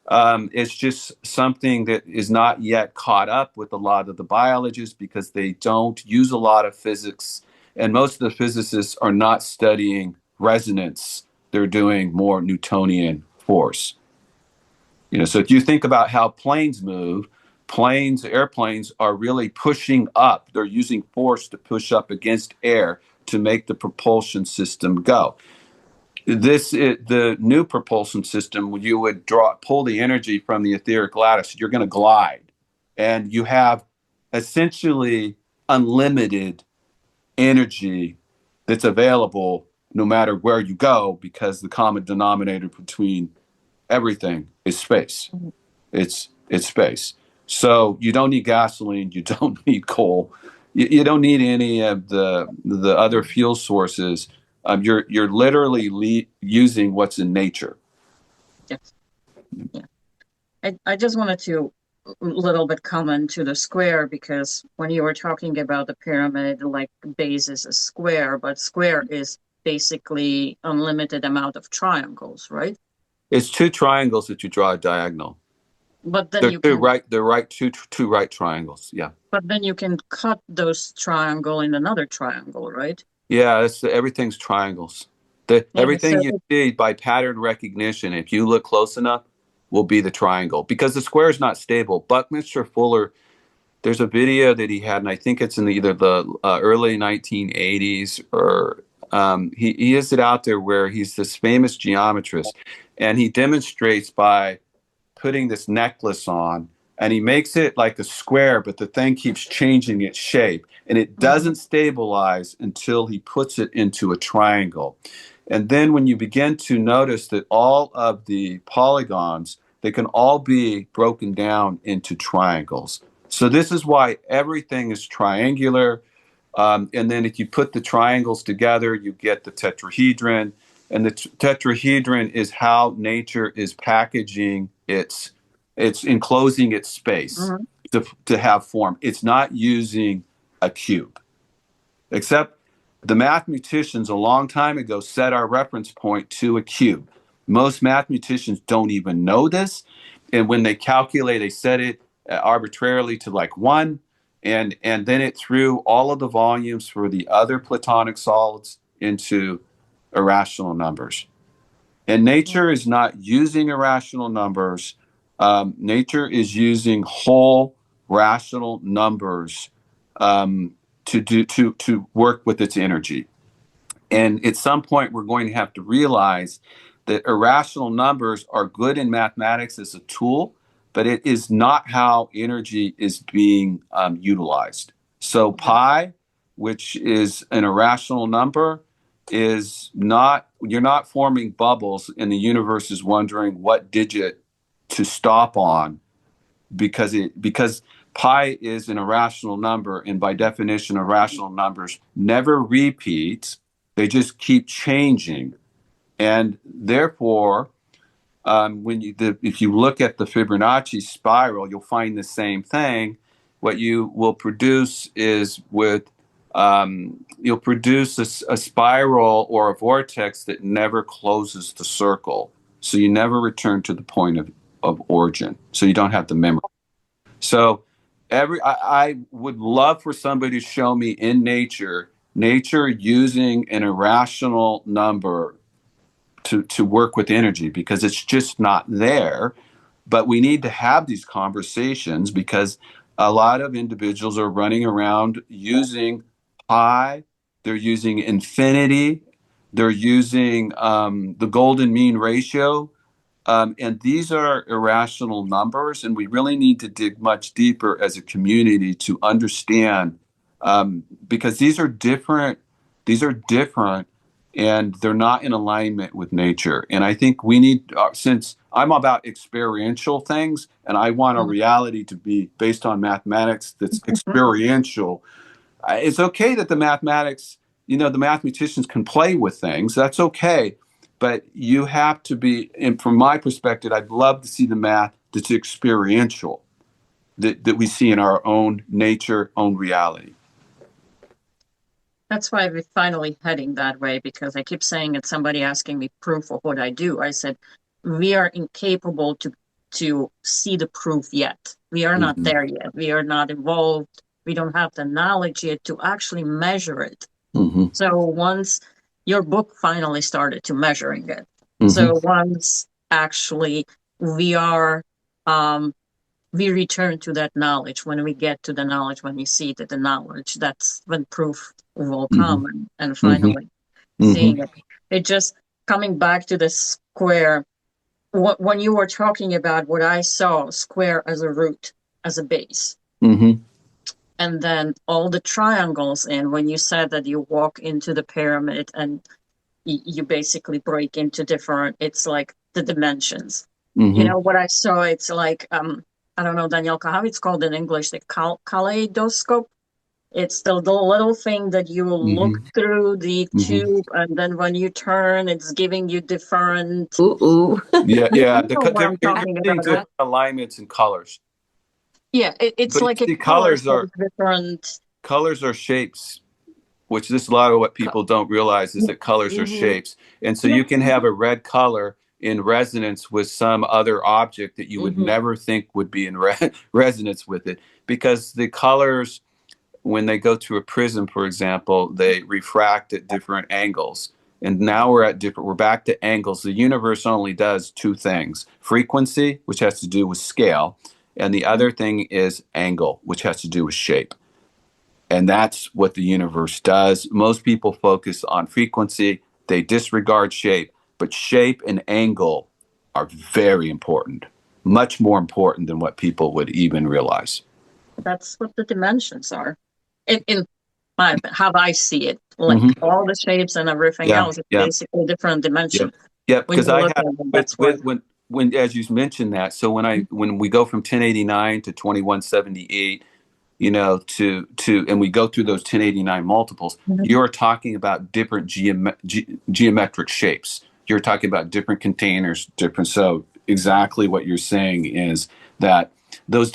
It's just something that is not yet caught up with a lot of the biologists because they don't use a lot of physics. And most of the physicists are not studying resonance they're doing more Newtonian force. So if you think about how planes move, airplanes are really pushing up. They're using force to push up against air to make the propulsion system go. The new propulsion system, you would pull the energy from the etheric lattice. You're going to glide, and you have essentially unlimited energy that's available no matter where you go, because the common denominator between everything is space. It's space. So you don't need gasoline. You don't need coal. You don't need any of the other fuel sources. You're literally using what's in nature. Yes. Yeah. I just wanted to a little bit comment to the square, because when you were talking about the pyramid, like base is a square, but square is basically unlimited amount of triangles, right? It's two triangles that you draw a diagonal. But then they're two right triangles. Yeah. But then you can cut those triangle in another triangle, right? Yeah, everything's triangles. Everything you see by pattern recognition, if you look close enough, will be the triangle, because the square is not stable. Buckminster Fuller, there's a video that he had, and I think it's in either the early 1980s or he has it out there, where he's this famous geometrist, and he demonstrates by putting this necklace on, and he makes it like a square, but the thing keeps changing its shape, and it doesn't stabilize until he puts it into a triangle. And then when you begin to notice that all of the polygons, they can all be broken down into triangles. So this is why everything is triangular. And then if you put the triangles together, you get the tetrahedron. And the tetrahedron is how nature is packaging it's enclosing its space to have form. It's not using a cube. Except the mathematicians a long time ago set our reference point to a cube. Most mathematicians don't even know this. And when they calculate, they set it arbitrarily to like 1. And then it threw all of the volumes for the other Platonic solids into irrational numbers. And nature is not using irrational numbers. Nature is using whole rational numbers to work with its energy. And at some point, we're going to have to realize that irrational numbers are good in mathematics as a tool, but it is not how energy is being utilized. So pi, which is an irrational number, is not, you're not forming bubbles, and the universe is wondering what digit to stop on, because pi is an irrational number, and by definition, irrational numbers never repeat. They just keep changing. And therefore, if you look at the Fibonacci spiral, you'll find the same thing. What you will produce is you'll produce a spiral or a vortex that never closes the circle. So you never return to the point of origin. So you don't have the memory. So I would love for somebody to show me in nature using an irrational number to work with energy, because it's just not there. But we need to have these conversations, because a lot of individuals are running around using pi, they're using infinity, they're using the golden mean ratio. And these are irrational numbers, and we really need to dig much deeper as a community to understand, because these are different, and they're not in alignment with nature. And I think we need, since I'm about experiential things, and I want a reality to be based on mathematics that's experiential, it's okay that the mathematicians can play with things. That's okay. But you have to be, and from my perspective, I'd love to see the math that's experiential, that we see in our own nature, own reality. That's why we're finally heading that way, because I keep saying it's somebody asking me proof of what I do. I said, we are incapable to see the proof yet. We are not there yet. We are not evolved. We don't have the knowledge yet to actually measure it. So once your book finally started to measuring it. Mm-hmm. So once actually we are, we return to that knowledge. When we get to the knowledge, when we see that the knowledge, that's when proof will come, and finally seeing it. It just coming back to the square. When you were talking about what I saw, square as a root, as a base. And then all the triangles in, when you said that you walk into the pyramid and you basically break into different, it's like the dimensions. You know what I saw? It's like, I don't know, Danielka, how it's called in English, the kaleidoscope. It's the little thing that you look through the tube, and then when you turn, it's giving you different. Yeah. You know what I'm You're talking seeing about, different alignments and colors. Yeah, it's But like you a see, colors are different. colors are shapes, which this is a lot of what people don't realize is that colors are shapes. And so you can have a red color in resonance with some other object that you would never think would be in resonance with it, because the colors, when they go through a prism, for example, they refract at different angles. And now we're back to angles. The universe only does two things: frequency, which has to do with scale, and the other thing is angle, which has to do with shape. And that's what the universe does. Most people focus on frequency, they disregard shape, but shape and angle are very important, much more important than what people would even realize. That's what the dimensions are. In my, how I see it, like all the shapes and everything else, it's basically different dimension. Yeah, because I have that's when as you mentioned that. So when we go from 1089 to 2178, you know, to and we go through those 1089 multiples, you're talking about different geometric shapes. You're talking about different containers, different. So exactly what you're saying is that those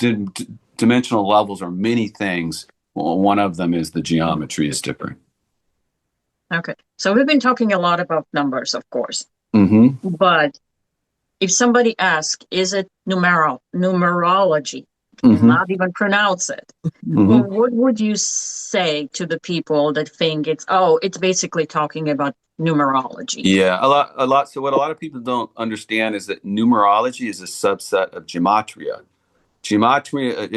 dimensional levels are many things. Well, one of them is the geometry is different. Okay, so we've been talking a lot about numbers, of course, but if somebody asks, is it numerology? Not even pronounce it. Well, what would you say to the people that think it's basically talking about numerology? Yeah, a lot. So what a lot of people don't understand is that numerology is a subset of gematria. Gematria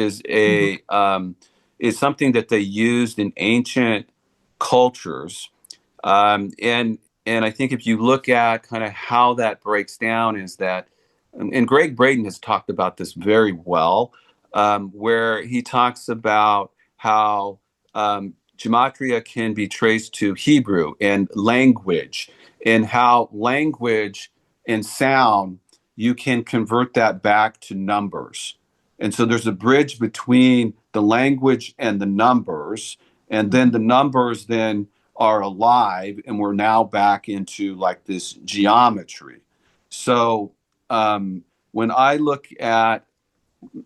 is something that they used in ancient cultures, and I think if you look at kind of how that breaks down, is that, and Greg Braden has talked about this very well, where he talks about how gematria can be traced to Hebrew and language, and how language and sound, you can convert that back to numbers. And so there's a bridge between the language and the numbers, and then the numbers then are alive, and we're now back into like this geometry. So when I look at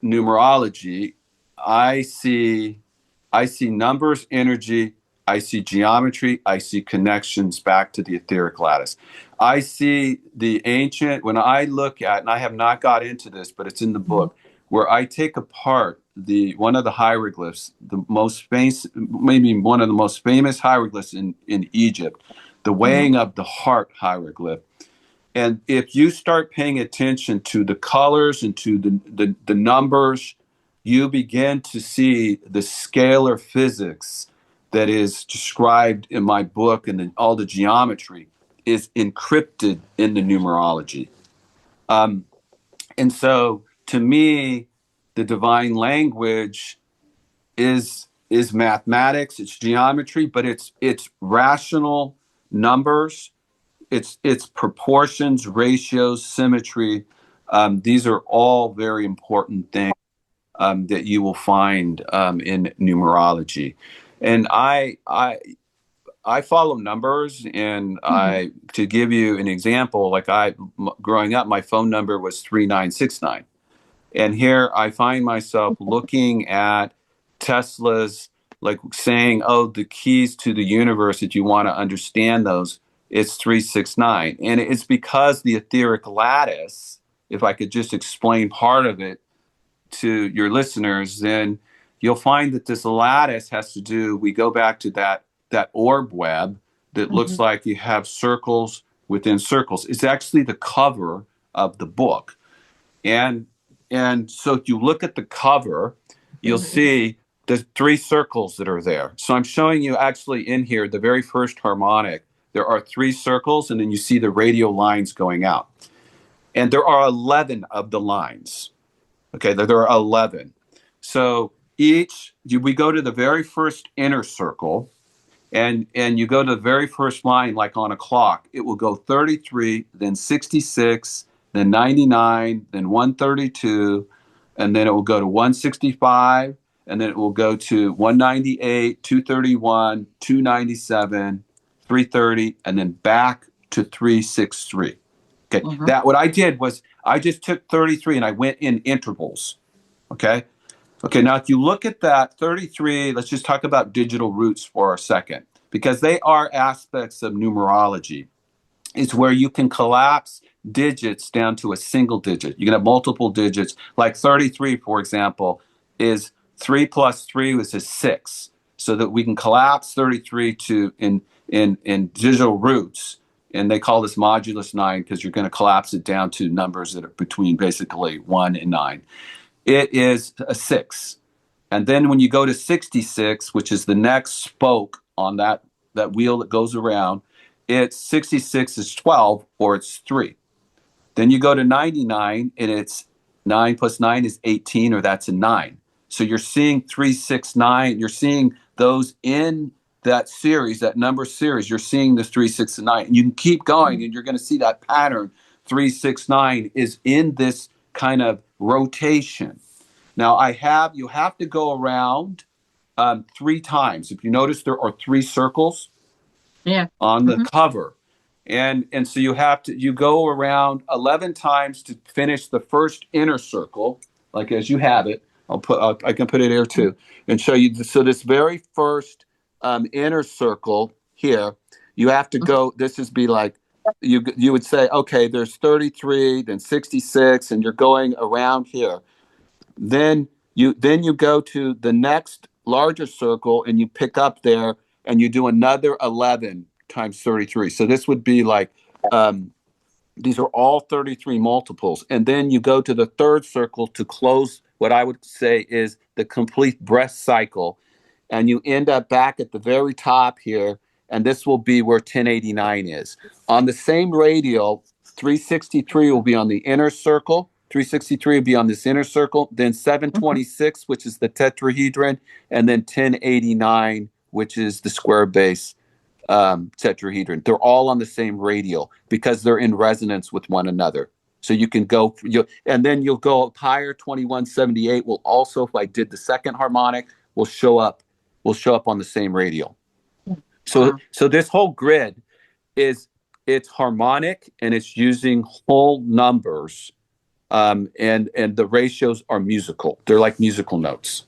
numerology, I see numbers, energy, I see geometry, I see connections back to the etheric lattice. I see the ancient, when I look at, and I have not got into this, but it's in the book, where I take apart one of the hieroglyphs, the most famous, maybe one of the most famous hieroglyphs in Egypt, the weighing of the heart hieroglyph. And if you start paying attention to the colors and to the numbers, you begin to see the scalar physics that is described in my book, and all the geometry is encrypted in the numerology. And so to me, the divine language is mathematics, it's geometry, but it's rational numbers. It's proportions, ratios, symmetry. These are all very important things that you will find in numerology. And I follow numbers, and to give you an example, like growing up, my phone number was 3969. And here I find myself looking at Tesla's, like saying, oh, the keys to the universe, if you want to understand those, it's 369. And it's because the etheric lattice, if I could just explain part of it to your listeners, then you'll find that this lattice has to do, we go back to that orb web that looks like you have circles within circles. It's actually the cover of the book. And so if you look at the cover, you'll see the 3 circles that are there. So I'm showing you actually in here, the very first harmonic, there are 3 circles, and then you see the radial lines going out. And there are 11 of the lines. Okay, there are 11. So we go to the very first inner circle, and you go to the very first line, like on a clock. It will go 33, then 66, then 99, then 132, and then it will go to 165, and then it will go to 198, 231, 297, 330, and then back to 363. Okay, that what I did was I just took 33 and I went in intervals. Okay. Okay, now if you look at that 33, let's just talk about digital roots for a second, because they are aspects of numerology. It's where you can collapse digits down to a single digit. You can have multiple digits, like 33, for example, is 3 plus 3 is a 6, so that we can collapse 33 to in digital roots. And they call this modulus 9 because you're going to collapse it down to numbers that are between basically 1 and 9. It is a 6. And then when you go to 66, which is the next spoke on that wheel that goes around, it's 66 is 12, or it's 3. Then you go to 99, and it's 9 plus 9 is 18, or that's a 9. So you're seeing 3, 6, 9. You're seeing those in that series, that number series. You're seeing this 3, 6, and 9. And you can keep going, and you're going to see that pattern. 3, 6, 9 is in this kind of rotation. Now you have to go around 3 times. If you notice, there are 3 circles on the cover. And so you go around 11 times to finish the first inner circle, like as you have it. I can put it here too and show you. So this very first inner circle here, you have to go, this is be like, you would say, okay, there's 33, then 66, and you're going around here. Then you go to the next larger circle, and you pick up there, and you do another 11 times 33. So this would be like, these are all 33 multiples. And then you go to the third circle to close what I would say is the complete breath cycle. And you end up back at the very top here. And this will be where 1089 is. On the same radial, 363 will be on the inner circle. 363 will be on this inner circle. Then 726, which is the tetrahedron. And then 1089, which is the square base tetrahedron. They're all on the same radial because they're in resonance with one another. So you can go, and then you'll go higher. 2178 will also, if I did the second harmonic, will show up on the same radial. So this whole grid it's harmonic, and it's using whole numbers, and the ratios are musical. They're like musical notes.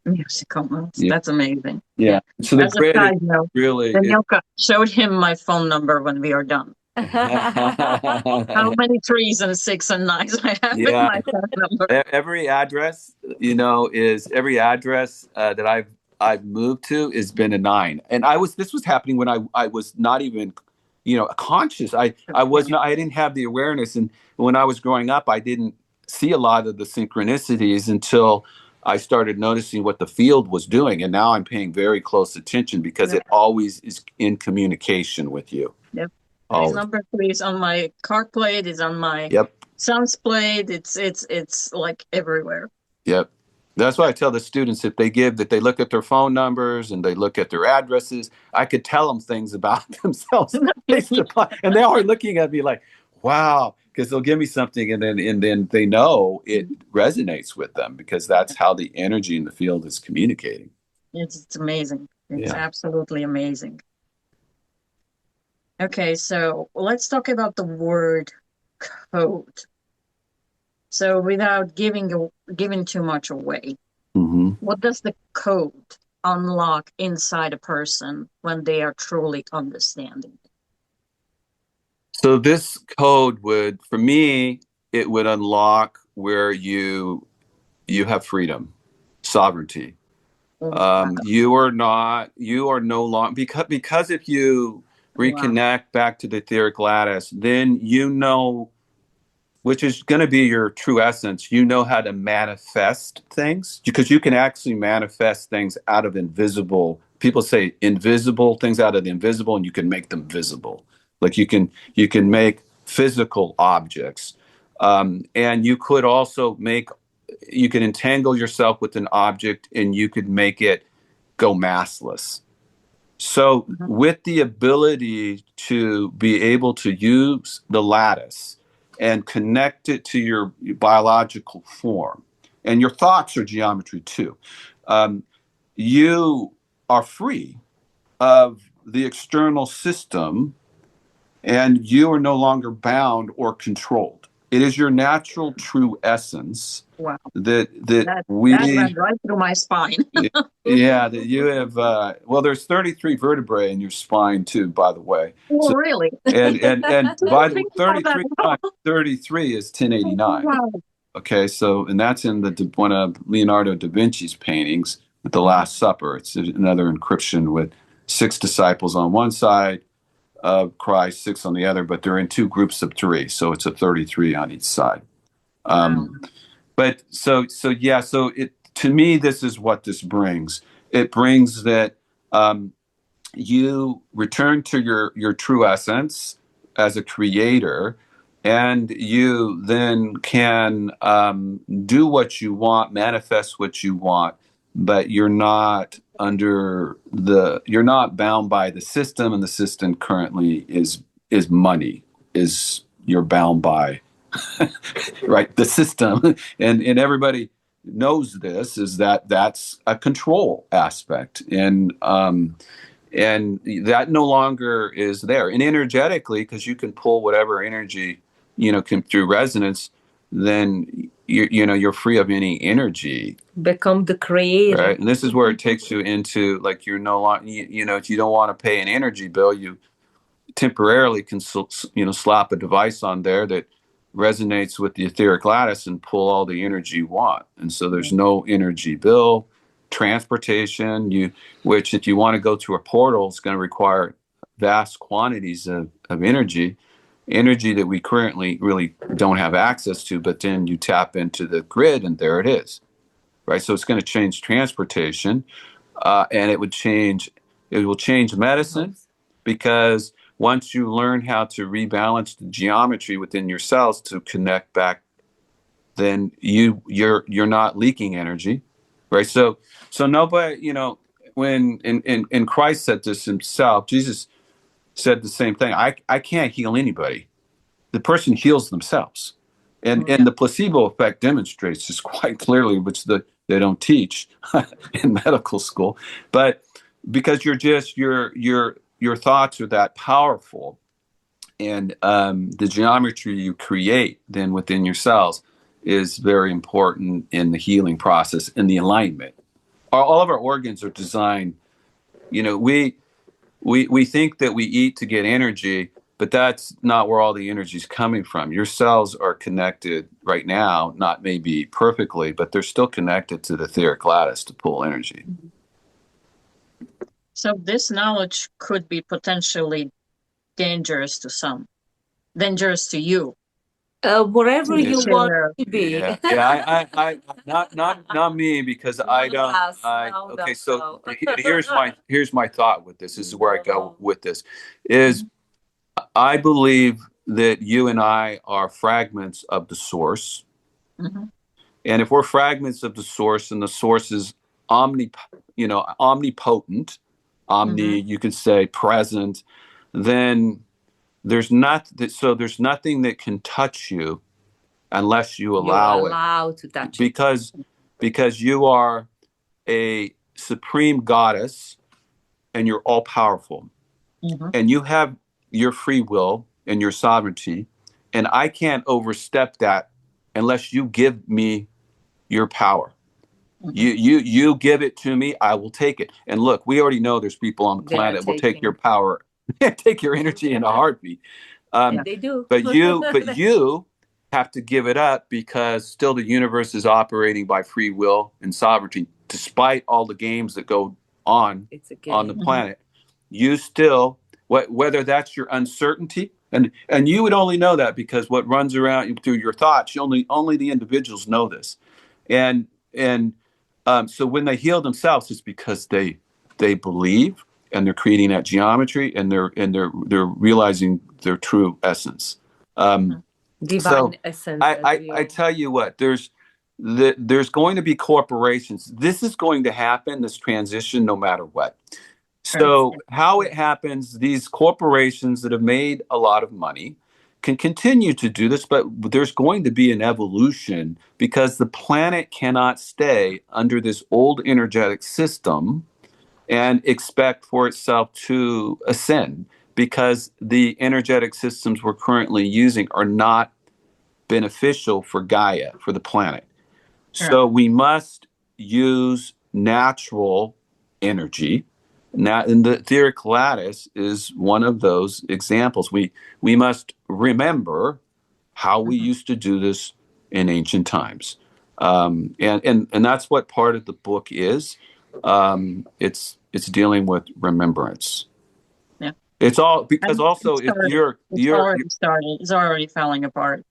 Musical notes. Yeah. That's amazing. Yeah. So the As grid a side note, really. Daniela showed him my phone number when we are done. How many 3s and 6 and 9s I have in my phone number? Every address, every address that I've moved to has been a 9. And this was happening when I was not even, conscious. I didn't have the awareness. And when I was growing up, I didn't see a lot of the synchronicities until I started noticing what the field was doing. And now I'm paying very close attention because it always is in communication with you. Yep. There's number 3 is on my card plate, it's on my sounds plate, it's like everywhere. Yep. That's why I tell the students, if they look at their phone numbers and they look at their addresses, I could tell them things about themselves. And they are looking at me like, wow, because they'll give me something and then they know it resonates with them because that's how the energy in the field is communicating. It's amazing. It's absolutely amazing. Okay, so let's talk about the word code. So without giving too much away, what does the code unlock inside a person when they are truly understanding it? So this code for me, it would unlock where you have freedom, sovereignty. You are no longer, because if you reconnect back to the etheric lattice, then you know, which is going to be your true essence. You know how to manifest things because you can actually manifest things out of invisible. People say invisible things out of the invisible, and you can make them visible. Like you can make physical objects, and you could also you can entangle yourself with an object, and you could make it go massless. So with the ability to be able to use the lattice and connect it to your biological form, and your thoughts are geometry too, you are free of the external system, and you are no longer bound or controlled. It is your natural true essence. Wow. That we that went right through my spine. Yeah, that you have. Well, there's 33 vertebrae in your spine too, by the way. Oh, so, really? And by the 33 times 33 is 1089. Wow. Okay, so and that's in one of Leonardo da Vinci's paintings, with the Last Supper. It's another encryption with 6 disciples on one side of Christ, 6 on the other, but they're in 2 groups of 3, so it's a 33 on each side. But so it, to me, this is what this brings. It brings that you return to your true essence as a creator, and you then can do what you want, manifest what you want, but you're not you're not bound by the system, and the system currently is money, is you're bound by right, the system, and everybody knows this, is that's a control aspect, and that no longer is there. And energetically, because you can pull whatever energy through resonance, then you're free of any energy. Become the creator, right? And this is where it takes you into, like, you're no longer, if you don't want to pay an energy bill, you temporarily can slap a device on there that resonates with the etheric lattice and pull all the energy you want. And so there's no energy bill. Transportation, which if you want to go to a portal, it's going to require vast quantities of energy that we currently really don't have access to, but then you tap into the grid and there it is, right? So it's going to change transportation, and it will change medicine, because once you learn how to rebalance the geometry within your cells to connect back, then you're not leaking energy, right? So nobody, when and Christ said this himself, Jesus said the same thing. I can't heal anybody. The person heals themselves, and the placebo effect demonstrates this quite clearly, which they don't teach in medical school, but because you're just your thoughts are that powerful, and the geometry you create then within your cells is very important in the healing process, in the alignment. All of our organs are designed. We think that we eat to get energy, but that's not where all the energy is coming from. Your cells are connected right now, not maybe perfectly, but they're still connected to the etheric lattice to pull energy. So this knowledge could be potentially dangerous to some, dangerous to you. Wherever you want to be. I not me, because I don't. Okay, so here's my thought with this. This is where I go with this. Is I believe that you and I are fragments of the source, and if we're fragments of the source, and the source is omnipotent, you could say present, then there's nothing that can touch you unless you allow to touch it, because you are a supreme goddess, and you're all powerful, and you have your free will and your sovereignty, and I can't overstep that unless you give me your power. You give it to me, I will take it. And look, we already know there's people on the planet that will take your power, take your energy in a heartbeat. And they do. but you have to give it up, because still the universe is operating by free will and sovereignty, despite all the games that go on the planet. You still whether that's your uncertainty, and you would only know that because what runs around through your thoughts, only the individuals know this, and so when they heal themselves, it's because they believe, and they're creating that geometry, and they're realizing their true essence. Divine So essence. I tell you what, there's going to be corporations. This is going to happen, this transition, no matter what. So how it happens, these corporations that have made a lot of money can continue to do this, but there's going to be an evolution because the planet cannot stay under this old energetic system and expect for itself to ascend, because the energetic systems we're currently using are not beneficial for Gaia, for the planet. So we must use natural energy. Now, and the etheric lattice is one of those examples. We must remember how we used to do this in ancient times, and that's what part of the book is. It's dealing with remembrance. Yeah, it's all because also if you're already started, it's already falling apart.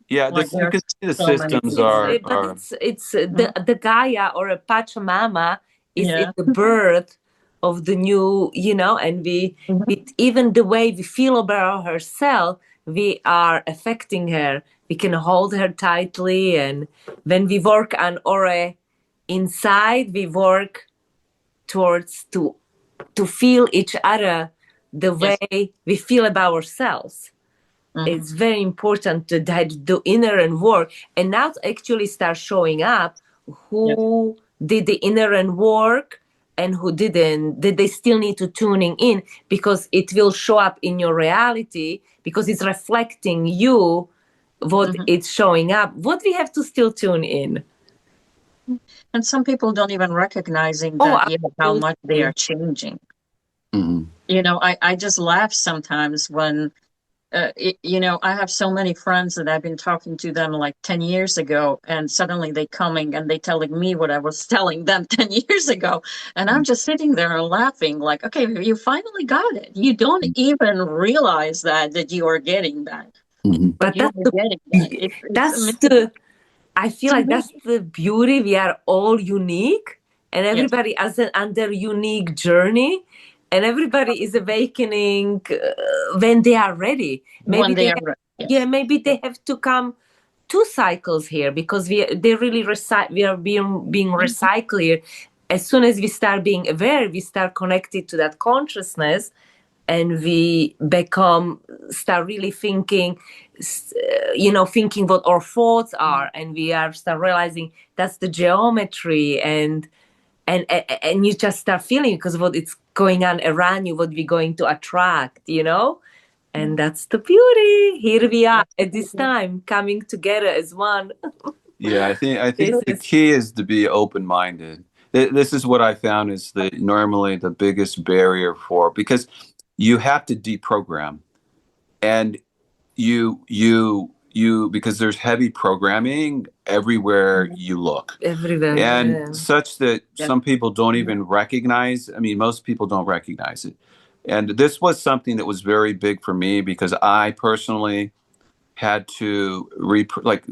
Yeah, Like you can see the so systems are. But it's the Gaia or a Pachamama is in the birth of the new, and we even the way we feel about herself, we are affecting her. We can hold her tightly, and when we work on aura inside, we work towards to feel each other the way we feel about ourselves. It's very important to do inner and work, and now to actually start showing up who did the inner and work and who didn't. Did they still need to tuning in, because it will show up in your reality, because it's reflecting you what it's showing up, what we have to still tune in. And some people don't even recognizing that how much they are changing. I just laugh sometimes when I have so many friends that I've been talking to them like 10 years ago, and suddenly they coming and they telling me what I was telling them 10 years ago. And I'm just sitting there and laughing like, okay, you finally got it. You don't even realize that you are getting that. But I feel like that's the beauty. We are all unique, and everybody is on their unique journey. And everybody is awakening when they are ready. Maybe maybe they have to come 2 cycles here, because we are being recycled here. As soon as we start being aware, we start connected to that consciousness, and we start really thinking, thinking what our thoughts are, and we start realizing that's the geometry, and you just start feeling, because what it's going on around you, what we're going to attract, and that's the beauty. Here we are at this time, coming together as one. Yeah, I think the key is to be open-minded. This is what I found is normally the biggest barrier because you have to deprogram, and because there's heavy programming everywhere you look. Everywhere. And such that some people don't even recognize. I mean, most people don't recognize it. And this was something that was very big for me, because I personally had to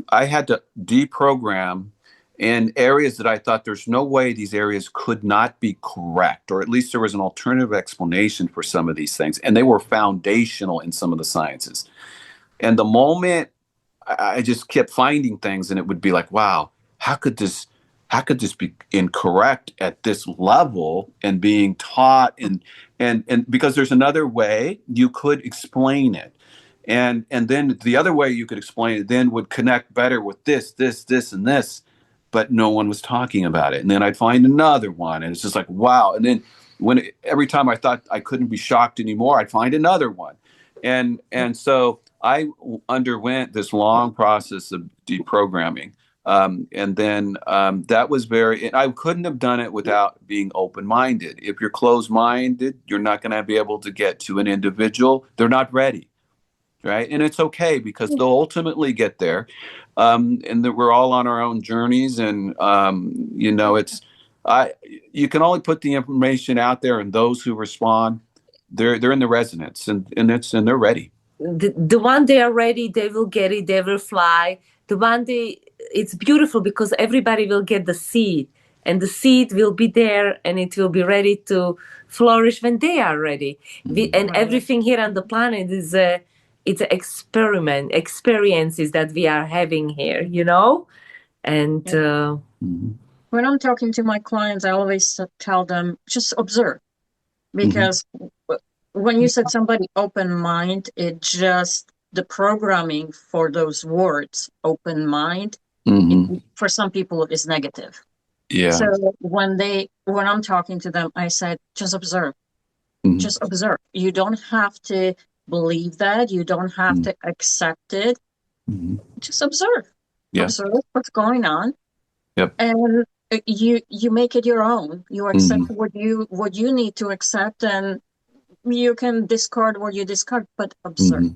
I had to deprogram in areas that I thought there's no way these areas could not be correct, or at least there was an alternative explanation for some of these things, and they were foundational in some of the sciences. And the moment I just kept finding things, and it would be like, wow, how could this be incorrect at this level and being taught, and because there's another way you could explain it. And then the other way you could explain it then would connect better with this, and this, but no one was talking about it. And then I'd find another one, and it's just like, wow. And then every time I thought I couldn't be shocked anymore, I'd find another one. And so I underwent this long process of deprogramming. And then that was I couldn't have done it without being open-minded. If you're closed-minded, you're not going to be able to get to an individual. They're not ready. Right. And it's okay, because they'll ultimately get there. And that we're all on our own journeys. And, you can only put the information out there, and those who respond, they're in the resonance, and they're ready. The one they are ready, they will get it, they will fly. The one it's beautiful because everybody will get the seed, and the seed will be there, and it will be ready to flourish when they are ready. And everything here on the planet is it's an experiences that we are having here, and when I'm talking to my clients, I always tell them, just observe, because when you said somebody open mind, it just the programming for those words, open mind, for some people is negative. Yeah. So when I'm talking to them, I said, just observe. Just observe. You don't have to believe that. You don't have to accept it. Just observe. Yeah. Observe what's going on. Yep. And you make it your own. You accept what you need to accept, and you can discard what you discard, but observe.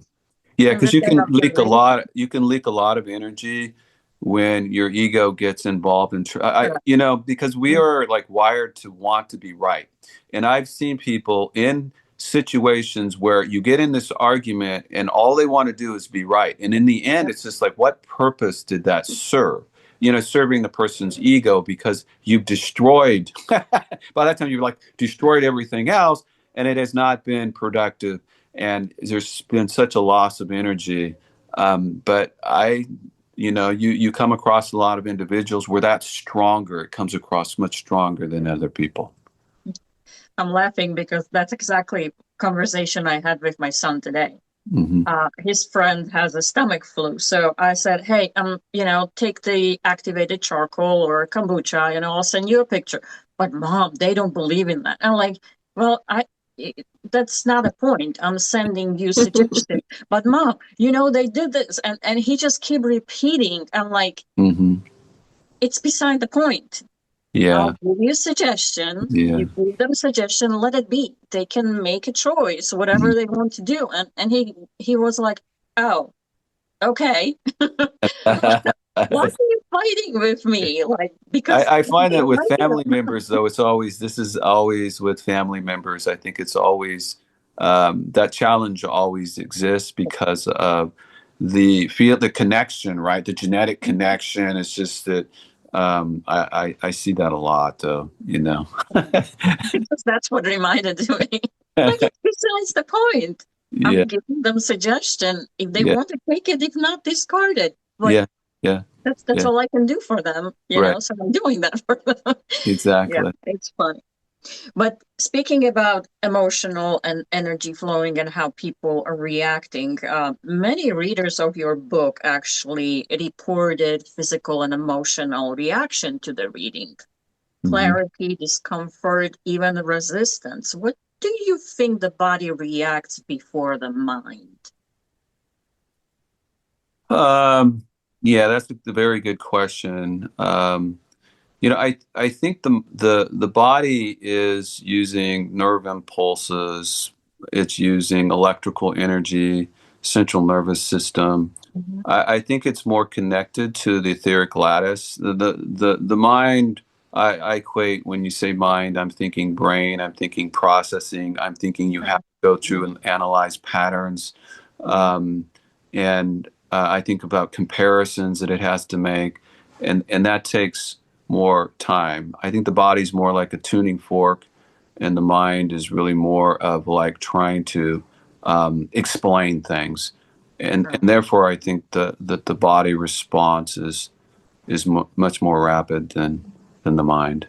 Yeah, because you can leak a lot. You can leak a lot of energy when your ego gets involved in, because we are like wired to want to be right. And I've seen people in situations where you get in this argument and all they want to do is be right. And in the end, it's just like, what purpose did that serve? Serving the person's ego, because you've destroyed, by that time you've like destroyed everything else, and it has not been productive. And there's been such a loss of energy. But you come across a lot of individuals where that's stronger. It comes across much stronger than other people. I'm laughing because that's exactly a conversation I had with my son today. His friend has a stomach flu. So I said, hey, take the activated charcoal or kombucha, I'll send you a picture. But Mom, they don't believe in that. I'm like, well, that's not a point. I'm sending you suggestions. But Mom, they did this. And he just keep repeating. I'm like, it's beside the point. Yeah. I'll give you a suggestion. Yeah. You give them a suggestion, let it be. They can make a choice, whatever they want to do. And he was like, oh, okay. Why are you fighting with me? Like, because I find that with family members, though, this is always with family members. I think it's always that challenge always exists because of the connection, right? The genetic connection. It's just that I see that a lot, though, because that's what reminded me. Like, besides the point. Yeah. I'm giving them suggestion. If they want to take it, if not, discard it. But yeah. That's all I can do for them, so I'm doing that for them. Exactly. Yeah, it's funny. But speaking about emotional and energy flowing and how people are reacting, many readers of your book actually reported physical and emotional reaction to the reading. Clarity, discomfort, even resistance. What do you think the body reacts before the mind? Yeah, that's a very good question. I think the body is using nerve impulses. It's using electrical energy, central nervous system. I think it's more connected to the etheric lattice. The mind, I equate, when you say mind, I'm thinking brain, I'm thinking processing, I'm thinking you have to go through and analyze patterns. And I think about comparisons that it has to make, and that takes more time. I think the body's more like a tuning fork, and the mind is really more of like trying to explain things, and therefore I think that the body response is much more rapid than the mind.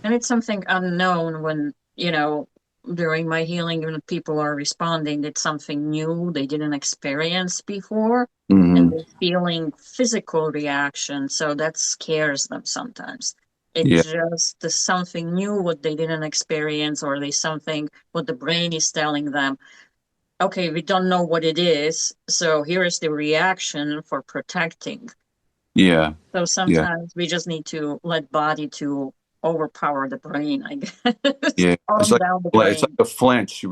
And it's something unknown when, during my healing, when people are responding, it's something new they didn't experience before. And they're feeling physical reaction. So that scares them sometimes. It's just something new, what they didn't experience, or they something what the brain is telling them. Okay, we don't know what it is. So here is the reaction for protecting. Yeah. So sometimes we just need to let body to overpower the brain, I guess. Yeah, it's like a flinch.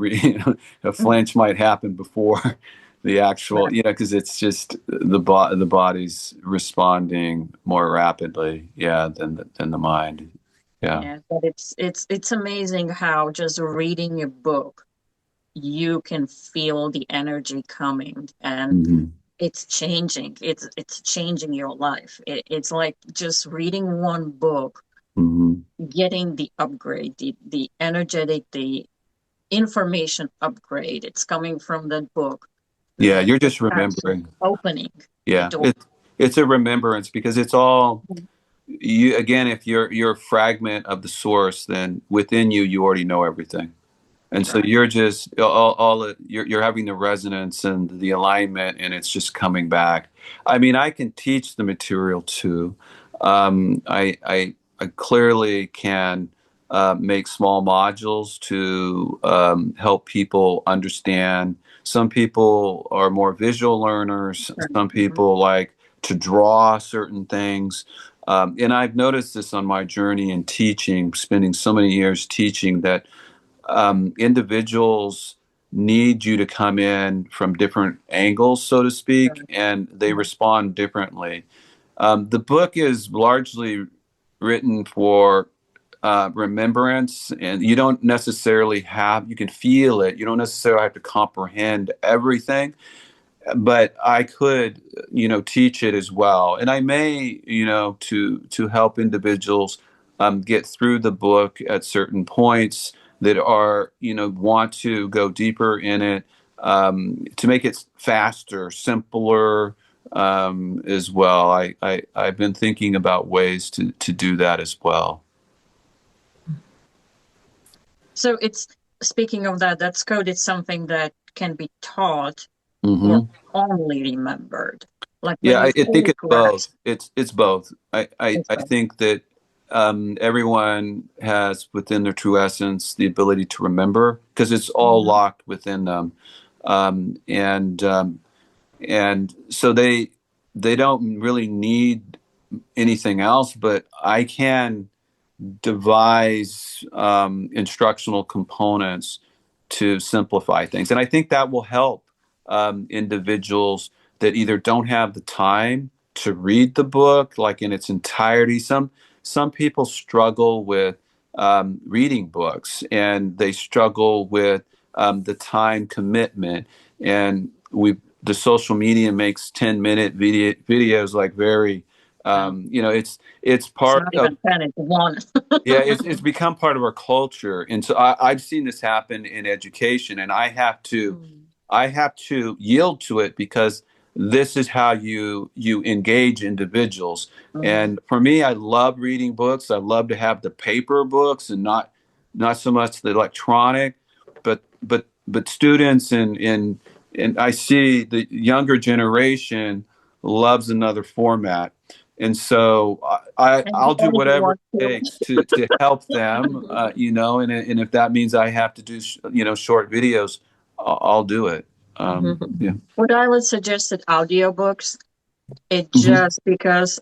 A flinch might happen before the actual, because it's just the body's responding more rapidly, than the mind. Yeah, but it's amazing how just reading a book, you can feel the energy coming, and Mm-hmm. it's changing. It's changing your life. It's like just reading one book, Mm-hmm. getting the upgrade, the energetic, the information upgrade. It's coming from that book. Yeah, you're It's just actually remembering. opening the Yeah, door. it's a remembrance because it's all you. Again, if you're a fragment of the source, then within you, you already know everything. And so Right. you're just you're having the resonance and the alignment, and it's just coming back. I mean, I can teach the material too. I clearly can make small modules to help people understand. Some people are more visual learners. Some people like to draw certain things. And I've noticed this on my journey in teaching, spending so many years teaching, that individuals need you to come in from different angles, so to speak, and they respond differently. The book is largely written for remembrance, and you don't necessarily you can feel it. You don't necessarily have to comprehend everything, but I could, teach it as well, and I may, to help individuals get through the book at certain points that are, want to go deeper in it, to make it faster, simpler, as well. I've been thinking about ways to do that as well. So it's, speaking of that, that's code is something that can be taught or Mm-hmm. only remembered. Like when Yeah, you I think fully it's both. grasp. It's both. I Okay. think that everyone has within their true essence the ability to remember because it's all locked within them, and so they don't really need anything else. But I can devise instructional components to simplify things. And I think that will help individuals that either don't have the time to read the book like in its entirety. Some people struggle with reading books, and they struggle with the time commitment. And the social media makes 10-minute videos like very it's It's part not of even 10, it's 1. yeah, it's become part of our culture, and so I've seen this happen in education, and I have to yield to it because this is how you engage individuals. And for me, I love reading books. I love to have the paper books and not so much the electronic, but students and I see the younger generation loves another format. And so And you I'll do only whatever want it to. takes to help them, and if that means I have to do, short videos, I'll do it. Yeah. What I would suggest at audiobooks, it Hmm. just because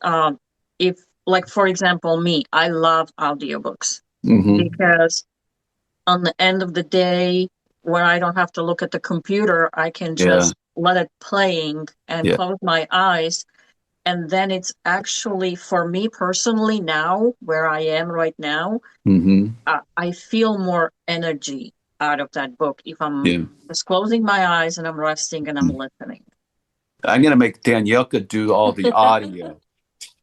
if, like, for example, me, I love audiobooks Hmm. because on the end of the day, when I don't have to look at the computer, I can Yeah. just let it playing and Yeah. close my eyes. And then it's actually, for me personally, now where I am right now, Hmm. I feel more energy out of that book if I'm Yeah. just closing my eyes and I'm resting and I'm listening. I'm gonna make Danielka do all the audio.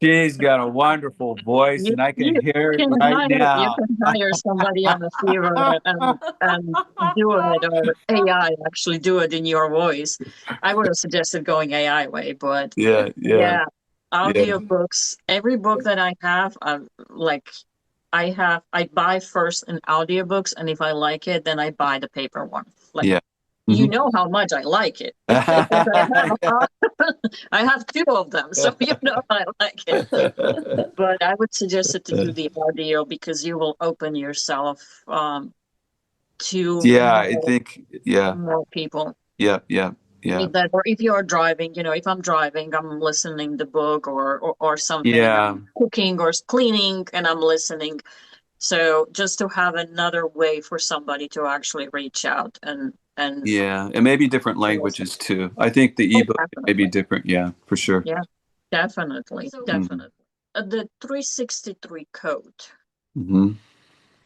She's got a wonderful voice, You and I can you hear it can right you now. can hire somebody on a Vierra and do it, or AI actually do it in your voice. I would have suggested going AI way, but Yeah. Yeah. yeah, Yeah. audiobooks. Every book that I have, like I buy first an audiobooks, and if I like it, then I buy the paper one. Like, Yeah. you Hmm. know how much I like it because I have two of them, so you know I like it. But I would suggest it to do the audio because you will open yourself to Yeah, I think, yeah, more people. yeah, yeah, yeah, If that, or if you're driving, if I'm driving, I'm listening the book, or something. yeah, I'm cooking or cleaning, and I'm listening. So just to have another way for somebody to actually reach out and yeah, and maybe different listen. languages too. I think the Oh, ebook may be definitely. different. Yeah, for sure. Yeah, definitely. So Mhm. the 363 code.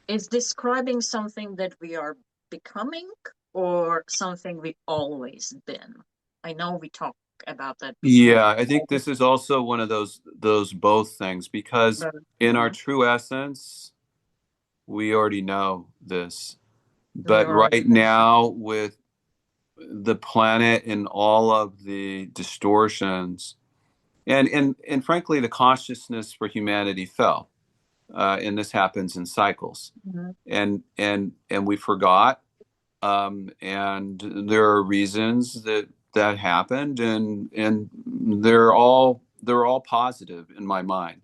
is describing something that we are becoming or something we've always been? I know we talked about that before. Yeah, I think this is also one of those both things, because in our true essence, we already know this. But right now, with the planet and all of the distortions, and frankly, the consciousness for humanity fell, and this happens in cycles, and we forgot, and there are reasons that happened, and they're all positive in my mind,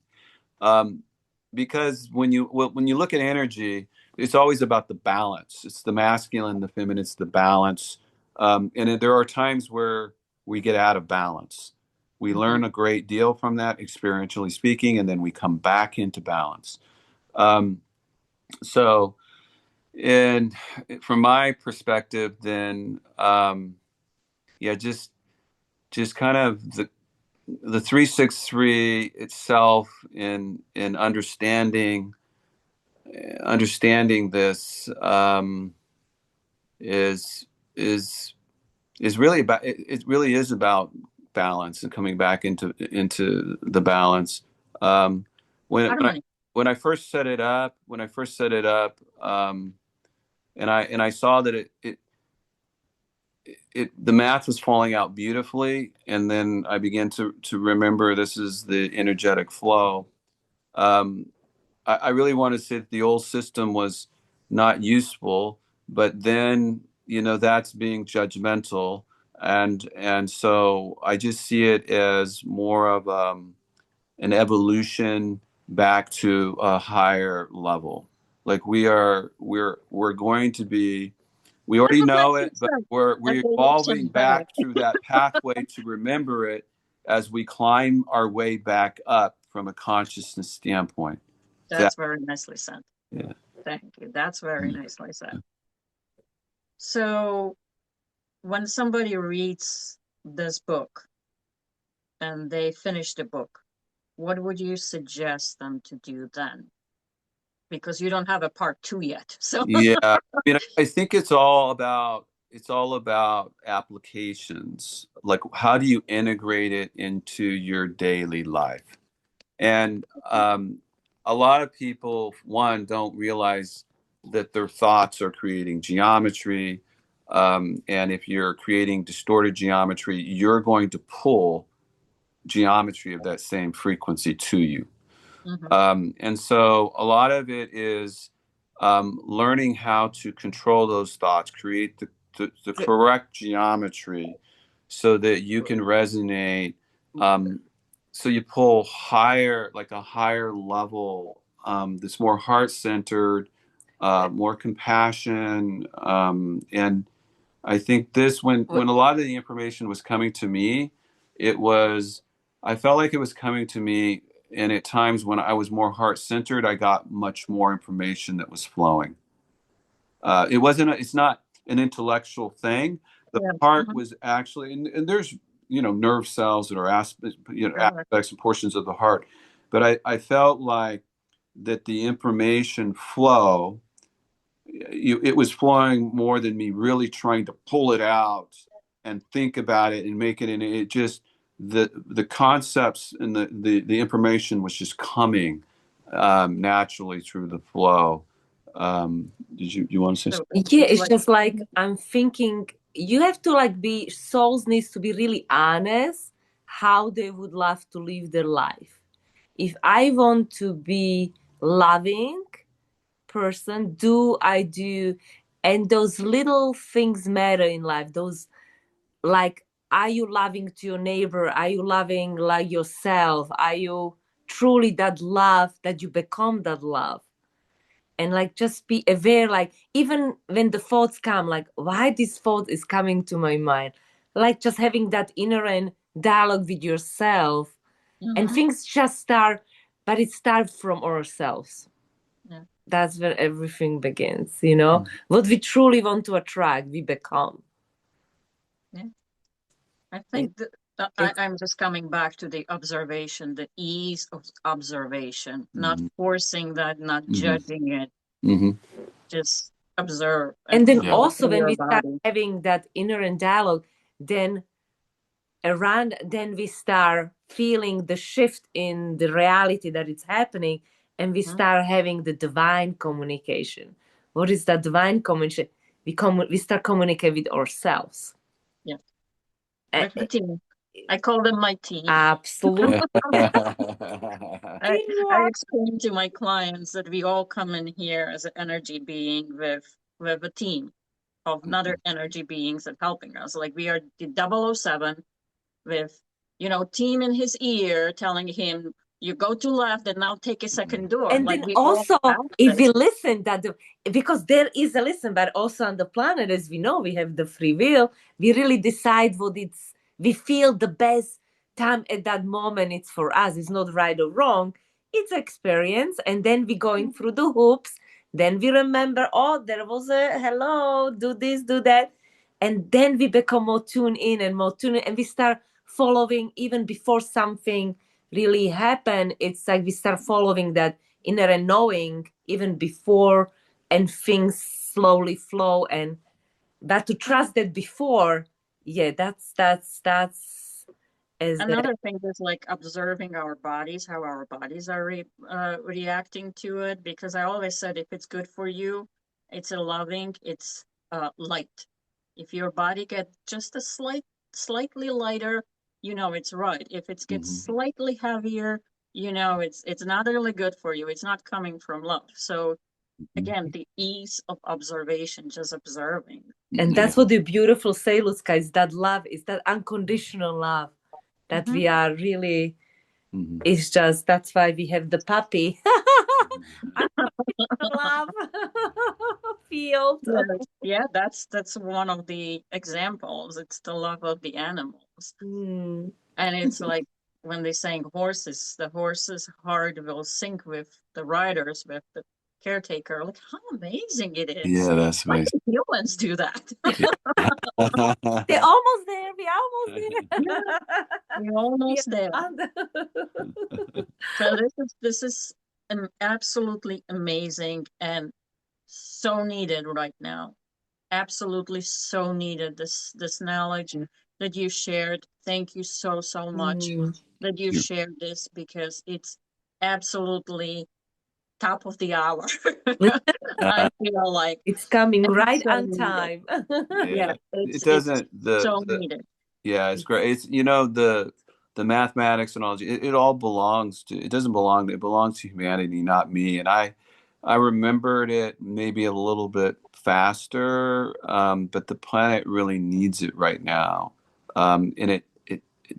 because when you look at energy, it's always about the balance. It's the masculine, the feminine, it's the balance, and there are times where we get out of balance. We learn a great deal from that, experientially speaking, and then we come back into balance. So, and from my perspective, then, yeah, just kind of the 363 itself, in understanding this, is really about it really is about balance and coming back into the balance. When I first set it up, and I saw that the math was falling out beautifully, and then I began to remember this is the energetic flow. I really want to say that the old system was not useful, but then, that's being judgmental, and so I just see it as more of an evolution back to a higher level. Like we're going to be. We already know it, but we're evolving back through that pathway to remember it as we climb our way back up from a consciousness standpoint. That's very nicely said. Yeah. Thank you. That's very nicely said. So when somebody reads this book and they finish the book, what would you suggest them to do then? Because you don't have a part 2 yet. So yeah, I mean, I think it's all about applications. Like, how do you integrate it into your daily life? And a lot of people, one, don't realize that their thoughts are creating geometry. And if you're creating distorted geometry, you're going to pull geometry of that same frequency to you. And so a lot of it is learning how to control those thoughts, create the correct geometry so that you can resonate. So you pull higher, like a higher level, that's more heart-centered, more compassion. And I think this, when a lot of the information was coming to me, I felt like it was coming to me, and at times when I was more heart-centered, I got much more information that was flowing. It's not an intellectual thing. The heart was actually, and there's, nerve cells that are aspects and portions of the heart. But I felt like that the information flow, it was flowing more than me really trying to pull it out and think about it and make it. And it just, the concepts and the information was just coming naturally through the flow. Did you want to say something? Yeah, it's just like I'm thinking you have to souls needs to be really honest how they would love to live their life. If I want to be loving person, I do, and those little things matter in life. Those, like, are you loving to your neighbor? Are you loving like yourself? Are you truly that love that you become that love? And just be aware, even when the thoughts come, why this thought is coming to my mind, just having that inner dialogue with yourself, and things just start, but it starts from ourselves. That's where everything begins, what we truly want to attract, we become. I think I'm just coming back to the observation, the ease of observation, not forcing that, not judging it, just observe. And then Yeah. also when your we start body. having that inner dialogue, then we start feeling the shift in the reality that it's happening, and we start having the divine communication. What is that divine communication? We start communicating with ourselves. Yeah. With the team. I call them my team. Absolutely. I explain to my clients that we all come in here as an energy being with a team of another energy beings that helping us. Like we are the 007 with, team in his ear telling him, you go to left and now take a second door. And like then we also, all if we listen, because there is a listen, but also on the planet, as we know, we have the free will. We really decide we feel the best time at that moment. It's for us. It's not right or wrong. It's experience. And then we going through the hoops. Then we remember, oh, there was a hello, do this, do that. And then we become more tuned in, and we start following even before something really happen. It's like we start following that inner knowing even before, and things slowly flow. But to trust that before, that's another thing is like observing our bodies, how our bodies are reacting to it, because I always said if it's good for you, it's a loving, it's light. If your body gets just a slightly lighter, it's right. If it gets slightly heavier, it's not really good for you. It's not coming from love. So again, the ease of observation, just observing. And that's what the beautiful say, Lucia, is that love, is that unconditional love that we are really, it's just, that's why we have the puppy. Love field. Yeah, that's one of the examples. It's the love of the animals. And it's like when they saying horses, the horse's heart will sync with the riders, with the caretaker. Like how amazing it is. Yeah, that's amazing. Why do humans do that? They're almost there. We're almost there. We're almost there. So this is absolutely amazing and so needed right now. Absolutely so needed, this knowledge that you shared. Thank you so much that you shared this, because it's absolutely top of the hour. I feel like it's coming right so on time. Yeah, it doesn't. So needed. Yeah, it's great. It's the mathematics and all. It all belongs to. It doesn't belong. It belongs to humanity, not me. And I remembered it maybe a little bit faster, but the planet really needs it right now. And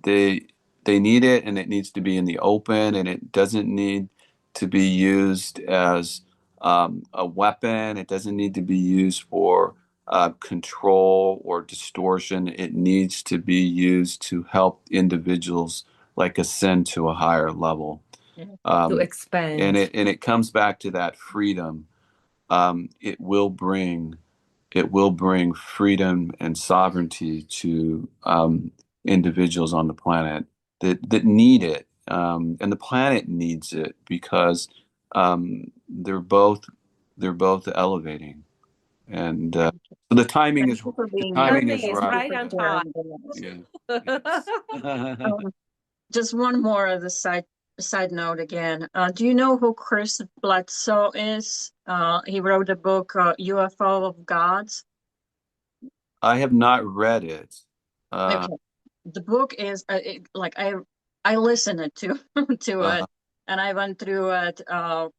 they need it, and it needs to be in the open, and it doesn't need to be used as a weapon. It doesn't need to be used for control or distortion. It needs to be used to help individuals like ascend to a higher level, to expand. And it comes back to that freedom. It will bring freedom and sovereignty to individuals on the planet that need it, and the planet needs it, because they're both elevating. And so the timing is right on time. Yeah. Just one more of the side note again. Do you know who Chris Bledsoe is? He wrote a book, UFO of Gods. I have not read it. Okay. The book is I listened to it, and I went through it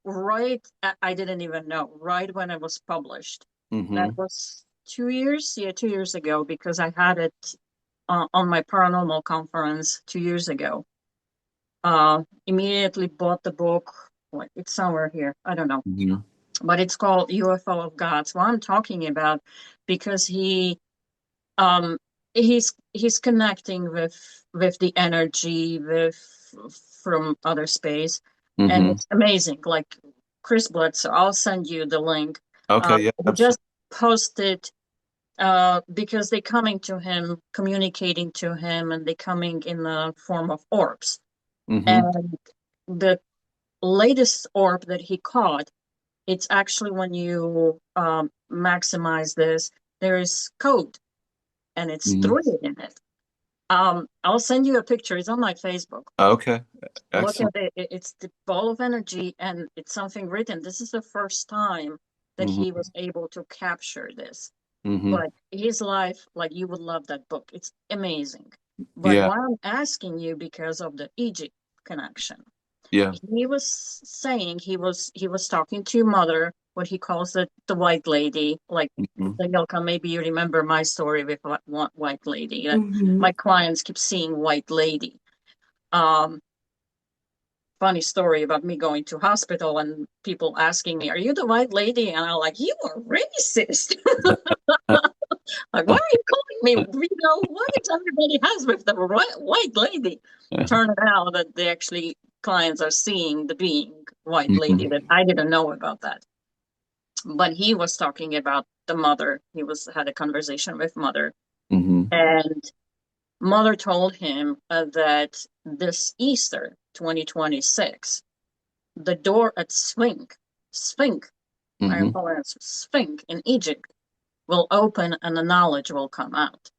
right. I didn't even know right when it was published. That was 2 years, 2 years ago, because I had it on my paranormal conference 2 years ago. Immediately bought the book. It's somewhere here. I don't know, but it's called UFO of Gods. What I'm talking about, because he's connecting with the energy from outer space, and it's amazing. Like Chris Bledsoe, I'll send you the link. Okay, yeah. He just posted because they coming to him, communicating to him, and they coming in the form of orbs. And the latest orb that he caught, it's actually when you maximize this, there is code, and it's 3 in it. I'll send you a picture. It's on my Facebook. Okay. Look Excellent. at it. It's the ball of energy, and it's something written. This is the first time that he was able to capture this. But his life, like, you would love that book. It's amazing. But Yeah. why I'm asking you, because of the Egypt connection. Yeah. He was saying he was talking to your mother, what he calls the white lady. Like, Danielka, maybe you remember my story with white lady. My clients keep seeing white lady. Funny story about me going to hospital and people asking me, "Are you the white lady?" And I'm like, "You are racist." Like, why are you calling me? You know, what does everybody has with the white lady? Turn it out that they actually, clients are seeing the being white lady, that I didn't know about that. But he was talking about the mother. He had a conversation with mother, and mother told him that this Easter 2026, the door at Sphinx, I call it Sphinx in Egypt, will open and the knowledge will come out.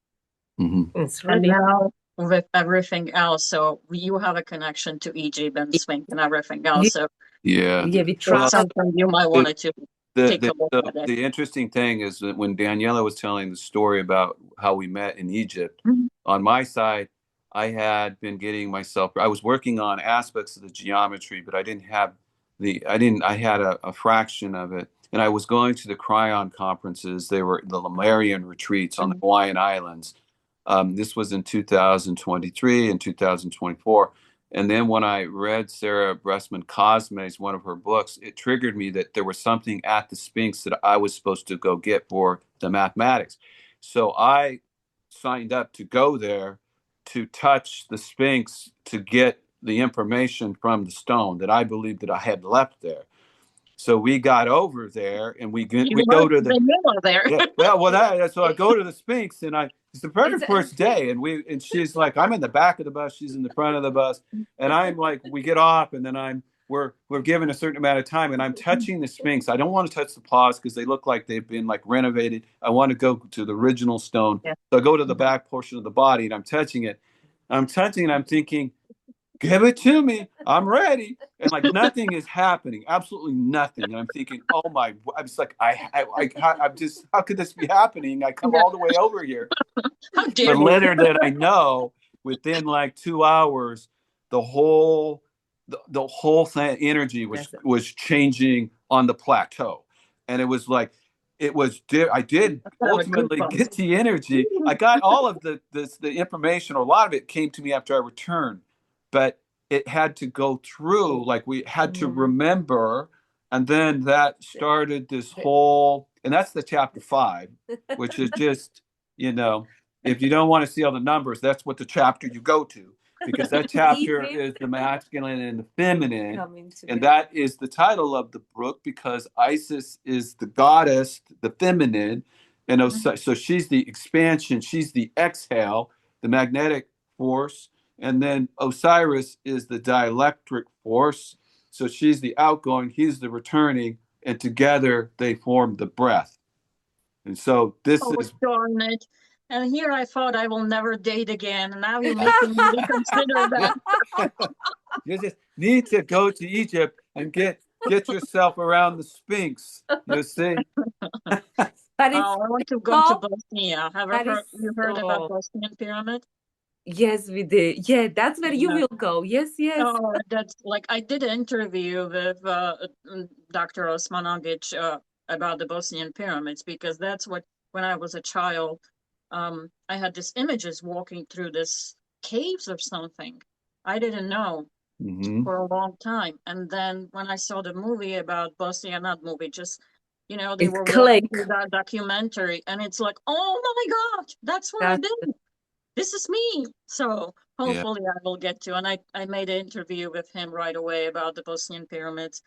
It's And really now with everything else, so you have a connection to Egypt and Sphinx and everything else. So Yeah. we it's try. something you might want to take a look at it. The interesting thing is that when Daniela was telling the story about how we met in Egypt, on my side, I had been getting myself, I was working on aspects of the geometry, but I had a fraction of it. And I was going to the Cryon conferences. They were the Lemurian retreats on the Hawaiian Islands. This was in 2023 and 2024. And then when I read Sarah Bressman Cosme's, one of her books, it triggered me that there was something at the Sphinx that I was supposed to go get for the mathematics. So I signed up to go there to touch the Sphinx to get the information from the stone that I believed that I had left there. So we got over there and we go to the Daniela there. So I go to the Sphinx and it's the very first day and she's like, I'm in the back of the bus, she's in the front of the bus, and I'm like, we get off and then we're given a certain amount of time and I'm touching the Sphinx. I don't want to touch the paws because they look like they've been like renovated. I want to go to the original stone. Yeah. So I go to the back portion of the body and I'm touching it. I'm thinking, give it to me. I'm ready. And like nothing is happening, absolutely nothing. And I'm thinking, oh my, I'm just like, I'm just, how could this be happening? I come all the way over here. How dare But you? later that I know, within like 2 hours, the whole thing, energy was changing on the plateau. And it was like, I did ultimately get the energy. I got all of the information, or a lot of it came to me after I returned, but it had to go through, like we had to remember. And then that started this whole, and that's the chapter 5, which is just, if you don't want to see all the numbers, that's what the chapter you go to, because that chapter is the masculine and the feminine. And that is the title of the book, because Isis is the goddess, the feminine. And so she's the expansion, she's the exhale, the magnetic force. And then Osiris is the dielectric force. So she's the outgoing, he's the returning, and together they form the breath. And so this is. Darn it. And here I thought I will never date again. And now you're making me reconsider that. You just need to go to Egypt and get yourself around the Sphinx. You see? I want to go to Bosnia. You heard about Bosnian pyramid? Yes, we did. Yeah, that's where you will go. Yes. Oh, that's like, I did an interview with Dr. Osmanagic about the Bosnian pyramids, because that's what, when I was a child, I had these images walking through this caves or something. I didn't know for a long time. And then when I saw the movie about Bosnia, not movie, just, they were walking through that documentary, and it's like, oh my God, that's what I did. This is me. So hopefully I will get to, and I made an interview with him right away about the Bosnian pyramids.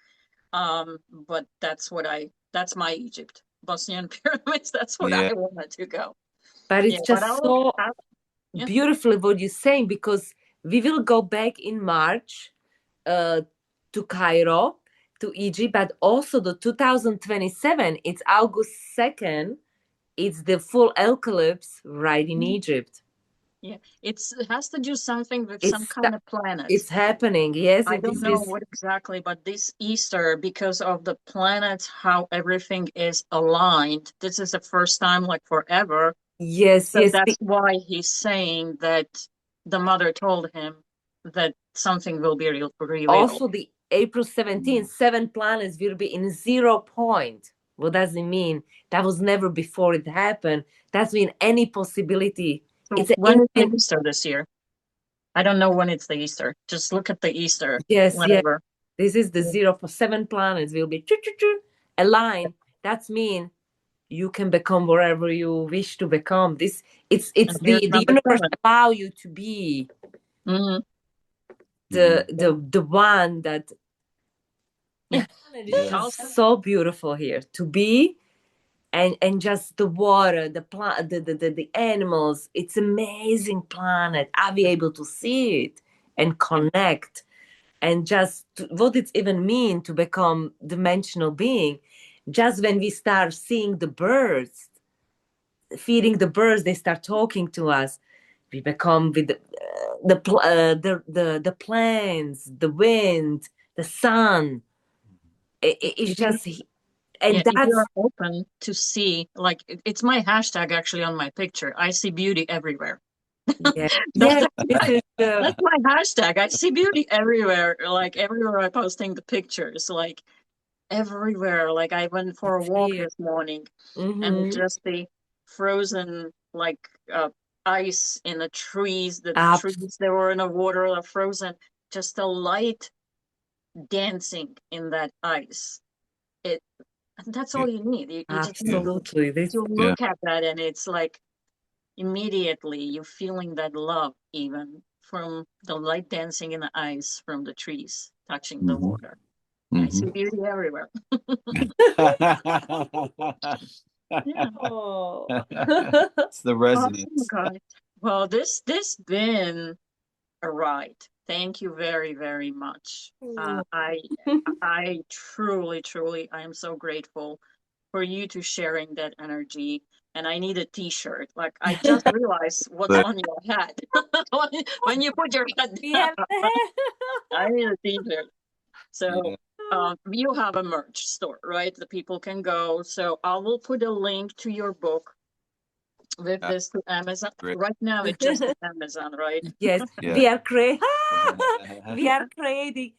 But that's my Egypt. Bosnian pyramids. That's what I wanted to go. But it's just so beautifully what you're saying, because we will go back in March to Cairo, to Egypt, but also the 2027, it's August 2nd, it's the full eclipse right in Egypt. Yeah, it has to do something with some kind of planet. It's happening, yes. I don't know what exactly, but this Easter, because of the planets, how everything is aligned, this is the first time like forever. Yes, so yes. That's why he's saying that the mother told him that something will be revealed. Also, the April 17th, 7 planets will be in 0 point. What does it mean? That was never before it happened. That's mean any possibility. So when is the Easter this year? I don't know when it's the Easter. Just look at the Easter. Yes, whenever. This is the 0 for 7 planets will be aligned. That's mean you can become wherever you wish to become. It's the universe allow you to be the one that it's so beautiful here to be. And just the water, the plant, the animals. It's amazing planet. I'll be able to see it and connect, and just what it even mean to become dimensional being. Just when we start seeing the birds, feeding the birds, they start talking to us. We become with the plants, the wind, the sun. It's just. And if you're open to see, like, it's my hashtag actually on my picture. I see beauty everywhere. That's my hashtag. I see beauty everywhere. Like everywhere I'm posting the pictures, like everywhere. Like I went for a walk this morning, and just the frozen like ice in the trees. The trees that were in the water are frozen. Just the light dancing in that ice. That's all you need. You absolutely just you look at that, and it's like immediately you're feeling that love, even from the light dancing in the ice from the trees touching the water. I see beauty everywhere. It's the resonance. Awesome, well, this been a ride. Thank you very, very much. I truly, I am so grateful for you to sharing that energy. And I need a t-shirt. Like I just realized what's on your head. when you put your head down, I need a t-shirt. So you have a merch store, right? The people can go. So I will put a link to your book with this to Amazon. Right now it's just Amazon, right? Yes. We are creating we are creating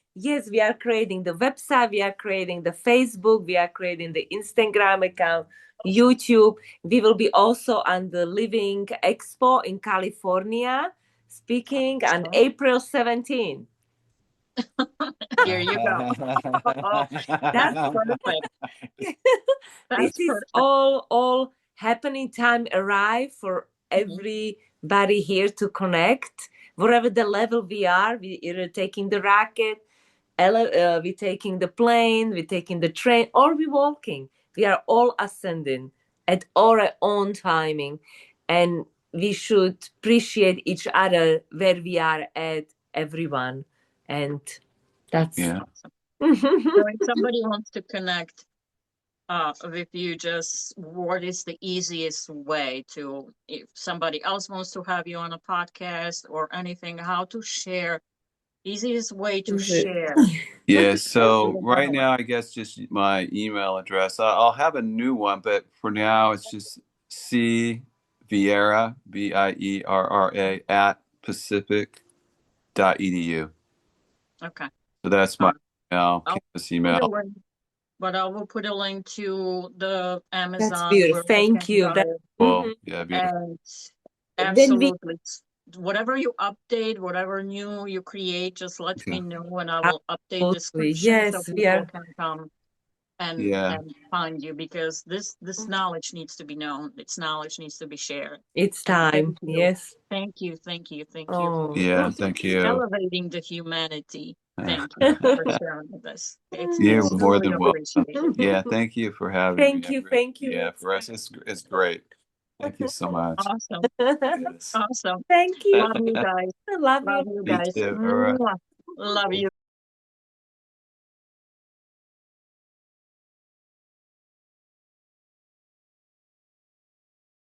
the website, we are creating the Facebook, we are creating the Instagram account, YouTube. We will be also on the Living Expo in California speaking on April 17th. Here you go. That's perfect. This is all happening time arrive for everybody here to connect. Wherever the level we are, we either taking the rocket, we taking the plane, we taking the train, or we walking. We are all ascending at our own timing, and we should appreciate each other where we are at, everyone. And that's awesome. So if somebody wants to connect with you, just what is the easiest way to, if somebody else wants to have you on a podcast or anything, how to share, easiest way to share? So right now, I guess just my email address. I'll have a new one, but for now, it's just Vierra, Vierra at pacific.edu. Okay. So that's my campus email. But I will put a link to the Amazon. That's beautiful. Thank you. Beautiful. And absolutely. Whatever you update, whatever new you create, just let me know, and I will update description so people can come and find you, because this knowledge needs to be known. This knowledge needs to be shared. It's time. Thank you. Thank you. Yeah, thank you. Elevating the humanity Thank you for sharing this. You're It's more really than welcome. appreciated. Yeah, thank you for having Thank me. you, thank you. Yeah, for us, it's great. Thank you so much. Awesome. Yes. Awesome. Thank you. Love you guys. Love Love you. you Me guys. too. All right. Love you.